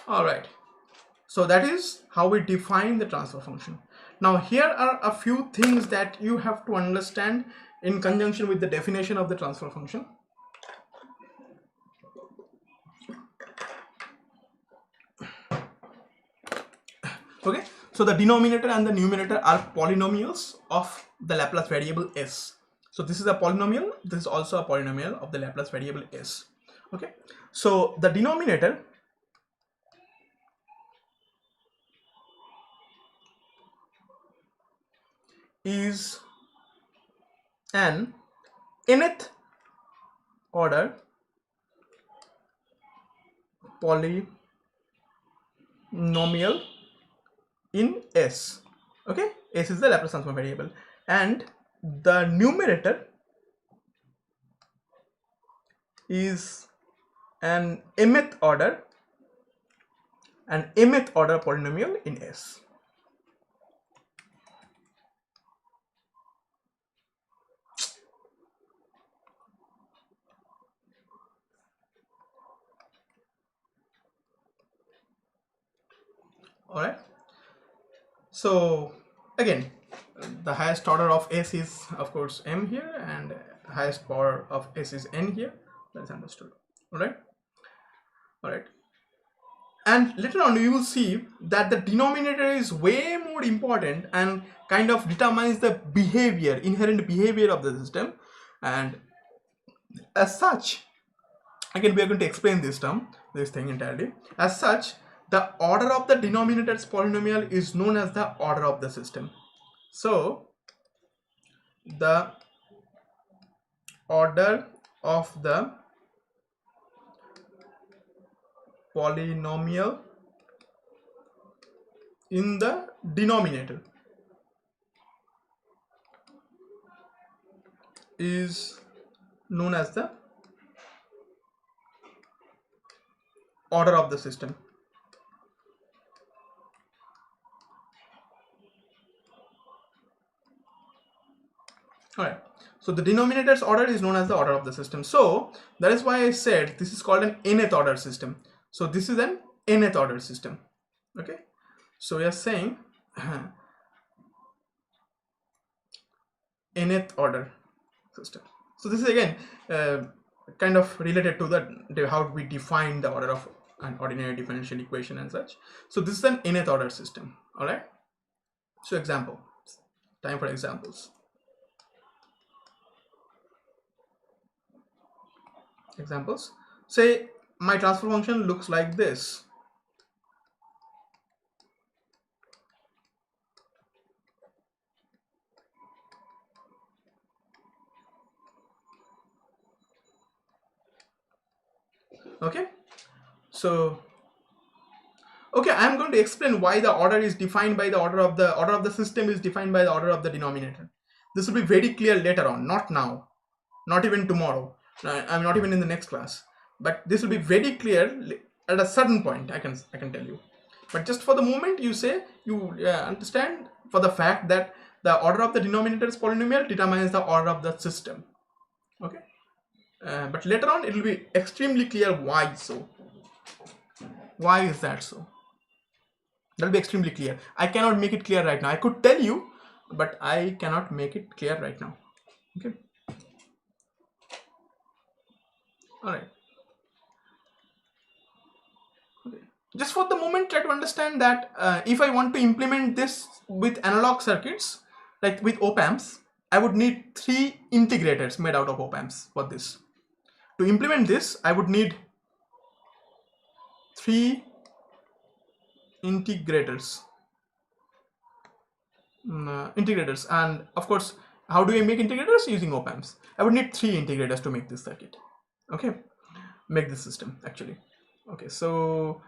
all right. So that is how we define the transfer function. Now here are a few things that you have to understand in conjunction with the definition of the transfer function. Okay, so the denominator and the numerator are polynomials of the Laplace variable s. So this is a polynomial, this is also a polynomial of the Laplace variable s. Okay, so the denominator is an nth order polynomial in S. Okay, S is the Laplace transform variable, and the numerator is an mth order polynomial in S. All right. So again, the highest order of S is of course m here, and highest power of S is n here. That's understood. All right. All right. And later on you will see that the denominator is way more important and kind of determines the behavior, inherent behavior of the system. And as such, again we are going to explain this thing entirely. As such, the order of the denominator's polynomial is known as the order of the system. So the order of the polynomial in the denominator is known as the order of the system. All right, so the denominator's order is known as the order of the system. So that is why I said this is called an nth order system. So this is an nth order system. Okay, so we are saying nth order system. So this is again kind of related to the how we define the order of an ordinary differential equation and such. So this is an nth order system. All right, so example, time for examples. Say my transfer function looks like this. Okay, so okay, I am going to explain why the order is defined by the order of the system is defined by the order of the denominator. This will be very clear later on, not now, not even tomorrow, I'm not even in the next class, but this will be very clear at a certain point. I can tell you, but just for the moment you understand for the fact that the order of the denominator's polynomial determines the order of the system. Okay, but later on it will be extremely clear why so. Why is that so? That will be extremely clear. I cannot make it clear right now. I could tell you, but I cannot make it clear right now. Okay. All right. Okay. Just for the moment, try to understand that if I want to implement this with analog circuits, like with op amps, I would need 3 integrators made out of op amps for this. To implement this, I would need 3 integrators. Integrators, and of course, how do I make integrators? Using op amps. I would need 3 integrators to make this circuit. Okay, make this system actually. Okay, so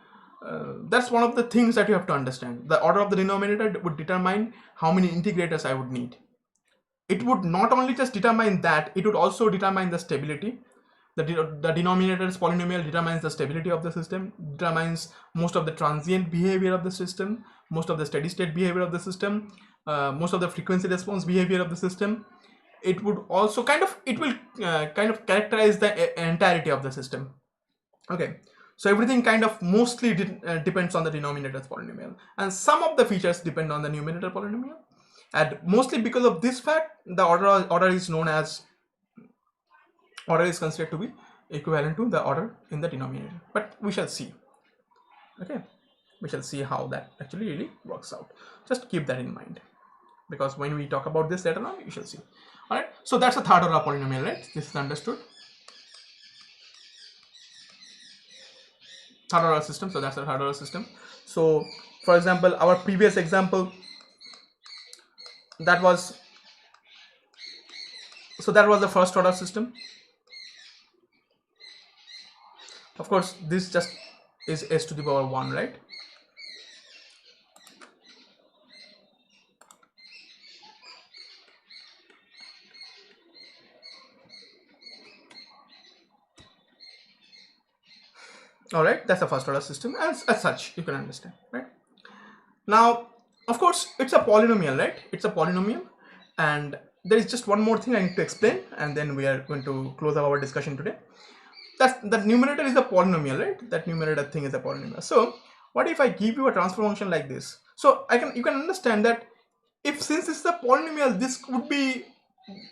that's one of the things that you have to understand. The order of the denominator would determine how many integrators I would need. It would not only just determine that, it would also determine the stability. The denominator's polynomial determines the stability of the system, determines most of the transient behavior of the system, most of the steady state behavior of the system, most of the frequency response behavior of the system. It would also kind of characterize the entirety of the system. Okay, so everything kind of mostly depends on the denominator's polynomial, and some of the features depend on the numerator polynomial. And mostly because of this fact, the order is known as, order is considered to be equivalent to the order in the denominator. But we shall see. Okay, we shall see how that actually really works out. Just keep that in mind, because when we talk about this later on, you shall see. All right, so that's a third order polynomial, right? This is understood. Third order system. So that's a third order system. So for example, our previous example, that was the first order system. Of course, this just is s to the power 1, right? All right, that's the first order system, and as such you can understand, right? Now, of course, it's a polynomial, right? It's a polynomial, and there is just one more thing I need to explain, and then we are going to close our discussion today. That numerator is a polynomial, right? That numerator thing is a polynomial. So what if I give you a transfer function like this? So you can understand that if, since this is a polynomial, this would be,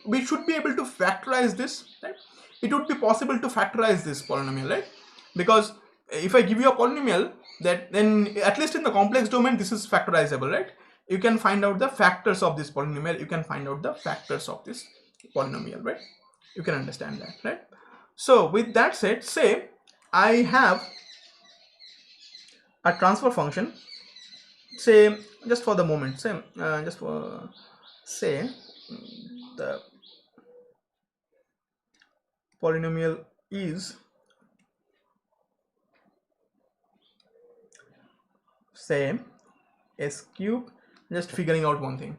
we should be able to factorize this, right? It would be possible to factorize this polynomial, right? Because if I give you a polynomial, that then at least in the complex domain this is factorizable, right? You can find out the factors of this polynomial, you can find out the factors of this polynomial, right? You can understand that, right? So with that said, say I have a transfer function, say, just for the moment, say say the polynomial is, say, s cube. Just figuring out one thing.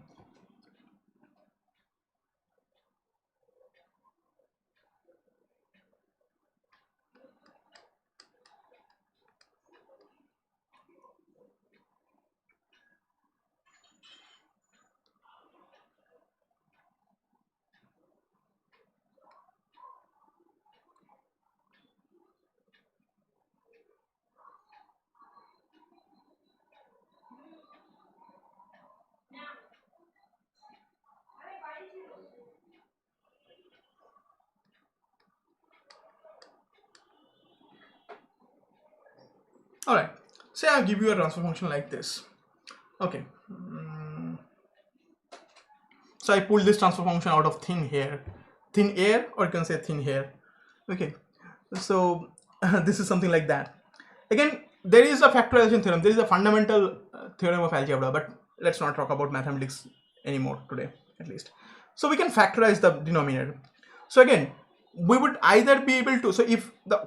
All right, say I give you a transfer function like this. Okay, so I pulled this transfer function out of thin air, or you can say thin hair. Okay, so this is something like that. Again, there is a factorization theorem, there is a fundamental theorem of algebra, but let's not talk about mathematics anymore today, at least. So we can factorize the denominator. So again, we would either be able to, so if the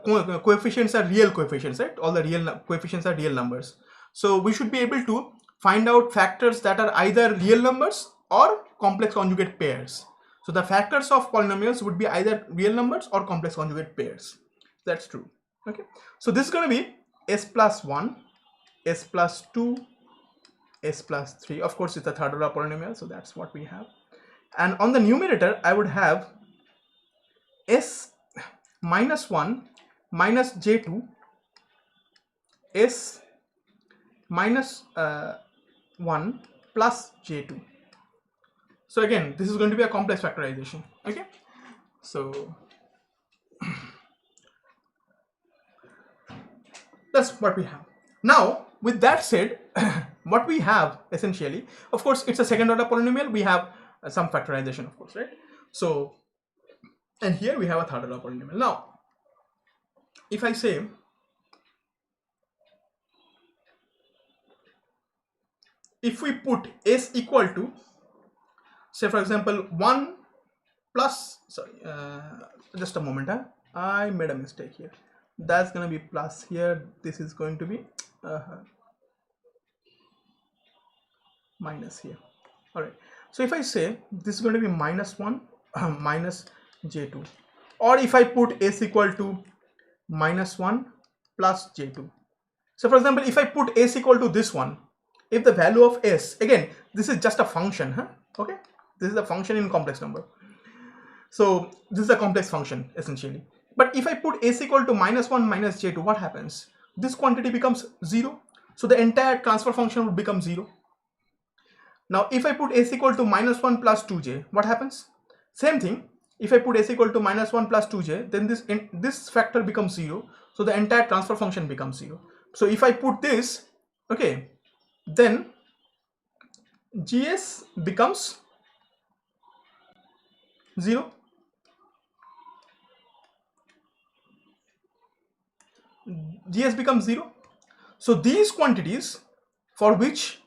coefficients are real coefficients, right, all the real coefficients are real numbers, so we should be able to find out factors that are either real numbers or complex conjugate pairs. So the factors of polynomials would be either real numbers or complex conjugate pairs. That's true. Okay, so this is going to be s plus 1, s plus 2, s plus 3. Of course, it's a third order polynomial, so that's what we have. And on the numerator, I would have s minus 1 minus j2, s minus 1 plus j2. So again, this is going to be a complex factorization. Okay, so that's what we have. Now with that said, what we have essentially, of course, it's a second order polynomial. We have some factorization, of course, right? So, and here we have a third order polynomial. Now if I say, if we put s equal to, say for example, 1 plus, sorry, just a moment, I made a mistake here. That's gonna be plus here, this is going to be minus here. All right, so if I say this is going to be minus 1 minus j2, or if I put s equal to minus 1 plus j2. So for example, if I put s equal to this one, if the value of s, again, this is just a function, okay, this is a function in complex number, so this is a complex function essentially. But if I put s equal to minus 1 minus j2, what happens? This quantity becomes 0, so the entire transfer function would become 0. Now if I put s equal to minus 1 plus 2j, what happens? Same thing. If I put s equal to minus 1 plus 2j, then this factor becomes 0, so the entire transfer function becomes 0. So if I put this, okay, then gs becomes 0. gs becomes 0. So these quantities for which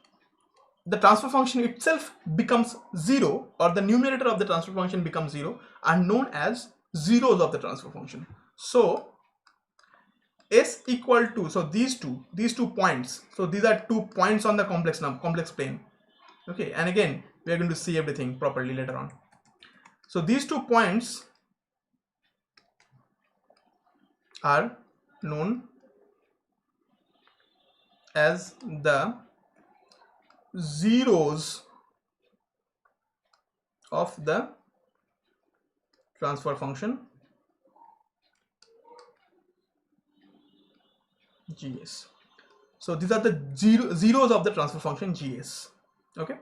the transfer function itself becomes 0, or the numerator of the transfer function becomes 0, are known as zeros of the transfer function. So s equal to, so these two points, so these are 2 points on the complex plane. Okay, and again we are going to see everything properly later on. So these 2 points are known as the zeros of the transfer function gs. So these are the zeros of the transfer function gs. Okay,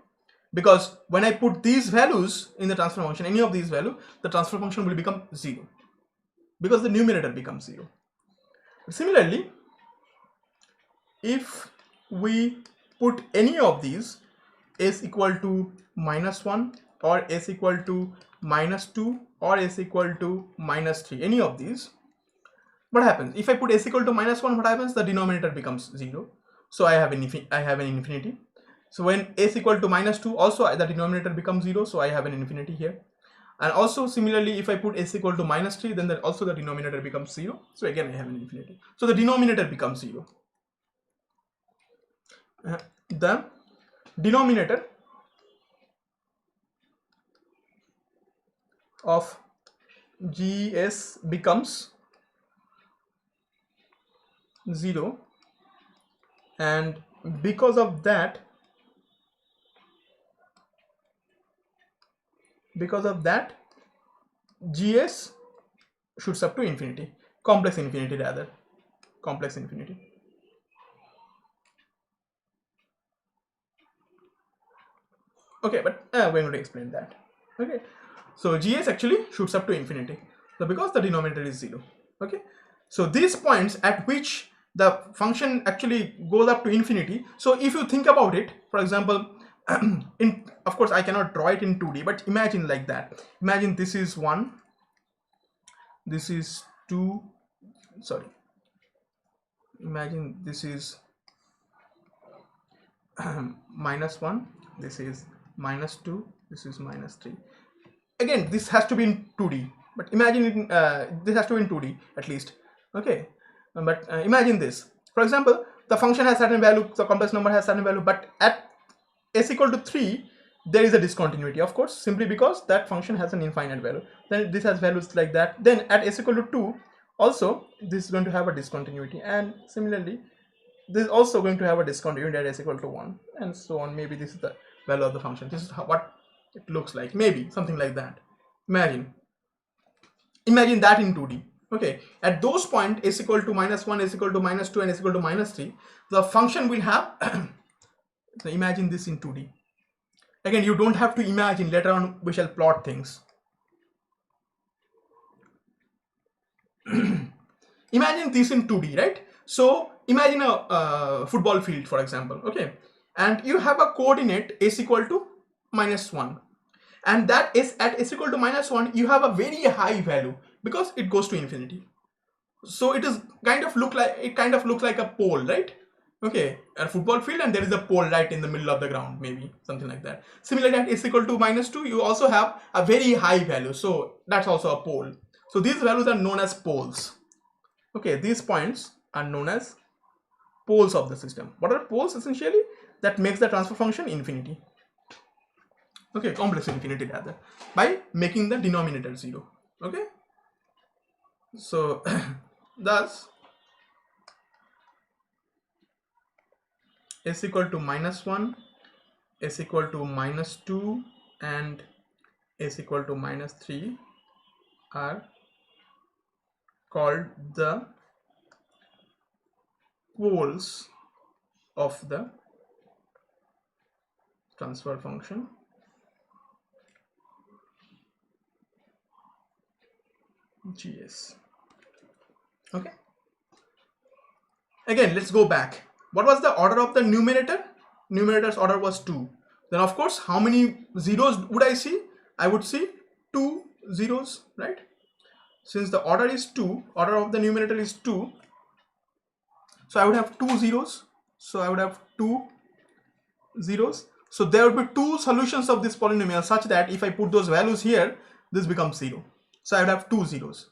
because when I put these values in the transfer function, any of these values, the transfer function will become 0 because the numerator becomes 0. Similarly, if we put any of these, s equal to minus 1 or s equal to minus 2 or s equal to minus 3, any of these, what happens? If I put s equal to minus 1, what happens? The denominator becomes 0, so I have an infinity. So when s equal to minus 2, also the denominator becomes 0, so I have an infinity here. And also similarly, if I put s equal to minus 3, then also the denominator becomes 0, so again I have an infinity. So the denominator becomes 0. The denominator of gs becomes 0, and because of that gs shoots up to infinity, complex infinity rather, complex infinity. Okay, but we're going to explain that. Okay, so gs actually shoots up to infinity, so because the denominator is 0. Okay, so these points at which the function actually goes up to infinity. So if you think about it, for example, of course I cannot draw it in 2D, but imagine like that. Imagine this is 1, this is 2, sorry, imagine this is minus 1, this is minus 2, this is minus 3. Again, this has to be in 2D, but imagine it, this has to be in 2D at least. Okay, but imagine this. For example, the function has certain value, the complex number has certain value, but at s equal to 3 there is a discontinuity, of course, simply because that function has an infinite value. Then this has values like that. Then at s equal to 2 also this is going to have a discontinuity, and similarly this is also going to have a discontinuity at s equal to 1, and so on. Maybe this is the value of the function. This is what it looks like, maybe something like that. Imagine that in 2D. Okay, at those points s equal to -1, s equal to -2, and s equal to -3, the function will have so imagine this in 2D. Again, you don't have to imagine, later on we shall plot things. Imagine this in 2D, right? So imagine a football field, for example, okay, and you have a coordinate s equal to -1, and that is at s equal to -1 you have a very high value because it goes to infinity. So it is kind of look like a pole, right? Okay, a football field, and there is a pole right in the middle of the ground, maybe something like that. Similarly, at s equal to -2 you also have a very high value, so that's also a pole. So these values are known as poles. Okay, these points are known as poles of the system. What are poles? Essentially, that makes the transfer function infinity. Okay, complex infinity rather, by making the denominator 0. Okay, so thus s equal to -1, s equal to -2, and s equal to -3 are called the poles of the transfer function GS. Okay, again let's go back. What was the order of the numerator? Numerator's order was 2. Then of course, how many zeros would I see? I would see 2 zeros, right? Since the order is 2, order of the numerator is 2, so I would have 2 zeros. So I would have 2 zeros. So there would be 2 solutions of this polynomial such that if I put those values here, this becomes 0. So I would have 2 zeros.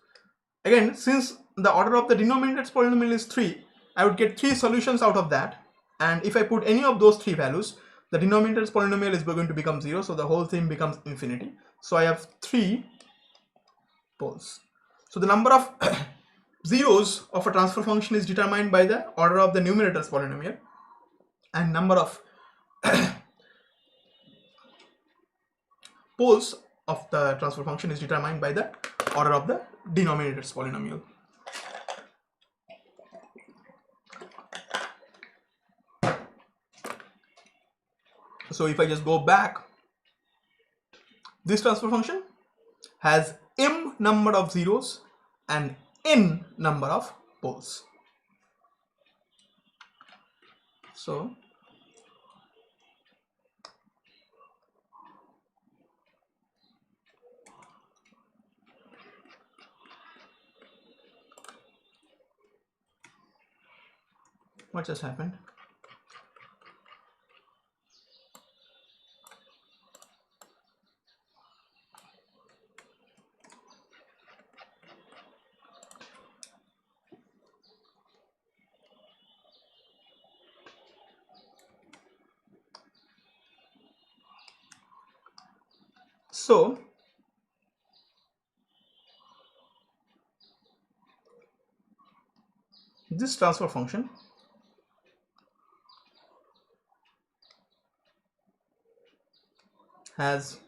Again, since the order of the denominator's polynomial is 3, I would get 3 solutions out of that. And if I put any of those 3 values, the denominator's polynomial is going to become 0. So the whole thing becomes infinity. So I have 3 poles. So the number of zeros of a transfer function is determined by the order of the numerator's polynomial, and number of poles of the transfer function is determined by the order of the denominator's polynomial. So if I just go back, this transfer function has m number of zeros and n number of poles. So what just happened? So this transfer function has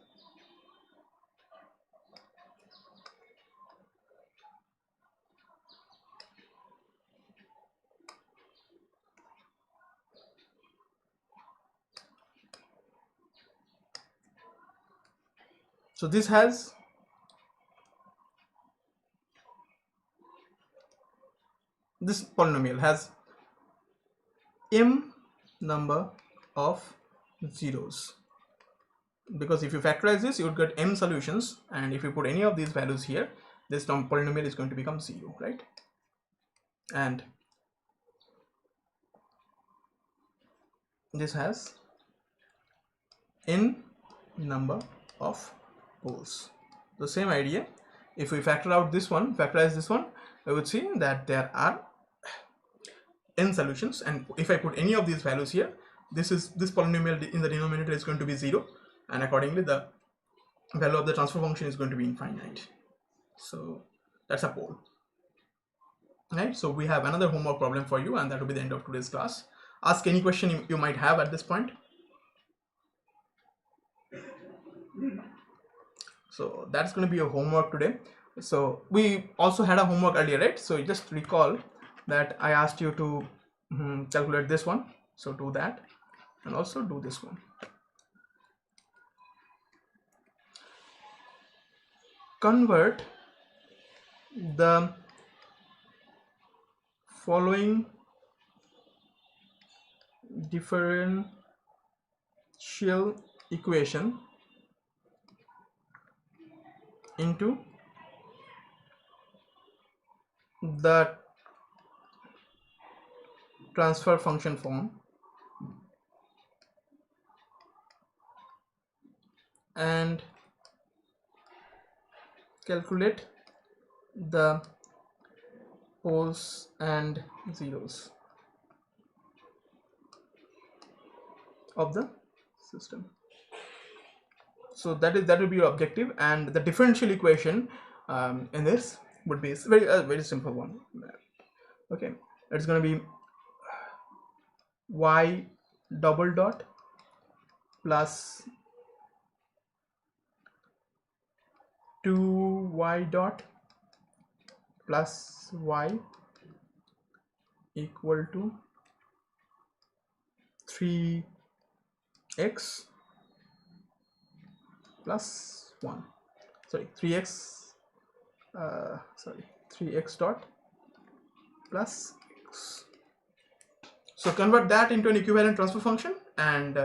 this polynomial has m number of zeros, because if you factorize this you would get m solutions, and if you put any of these values here, this polynomial is going to become 0, right? And this has n number of poles. The same idea, if we factorize this one, we would see that there are n solutions, and if I put any of these values here, this polynomial in the denominator is going to be 0, and accordingly the value of the transfer function is going to be infinite. So that's a pole, right? So we have another homework problem for you, and that will be the end of today's class. Ask any question you might have at this point. So that's going to be your homework today. So we also had a homework earlier, right? So you just recall that I asked you to calculate this one. So do that and also do this one. Convert the following differential equation into the transfer function form and calculate the poles and zeros of the system. So that will be your objective, and the differential equation in this would be very simple one. Okay, it's going to be y double dot plus 2y dot plus y equal to 3x plus 1, sorry 3x dot plus x. So convert that into an equivalent transfer function and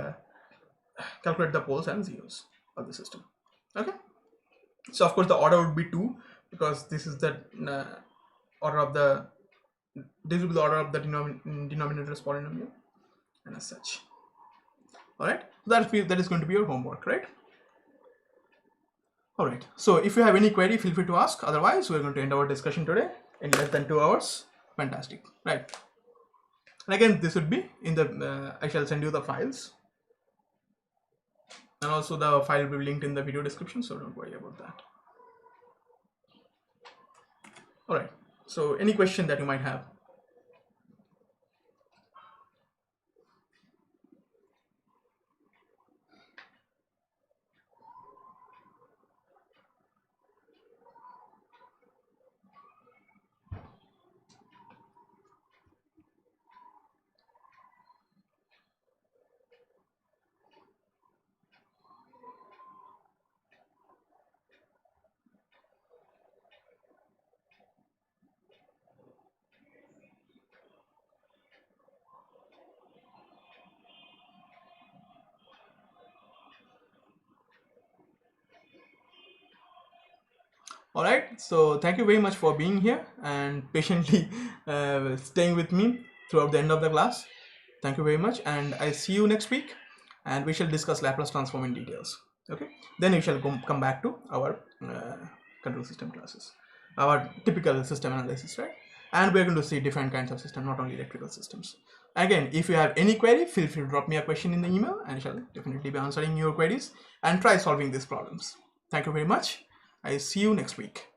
calculate the poles and zeros of the system. Okay, so of course the order would be 2 because this is the order of the denominator's polynomial, and as such. All right, that is going to be your homework, right? All right, so if you have any query, feel free to ask. Otherwise, we're going to end our discussion today in less than 2 hours. Fantastic, right? And again, this would be in the I shall send you the files, and also the file will be linked in the video description, so don't worry about that. All right, so any question that you might have? All right, so thank you very much for being here and patiently staying with me throughout the end of the class. Thank you very much, and I see you next week, and we shall discuss Laplace transform in details. Okay, then we shall come back to our control system classes, our typical system analysis, right? And we're going to see different kinds of systems, not only electrical systems. Again, if you have any query, feel free to drop me a question in the email, and I shall definitely be answering your queries and try solving these problems. Thank you very much. I see you next week.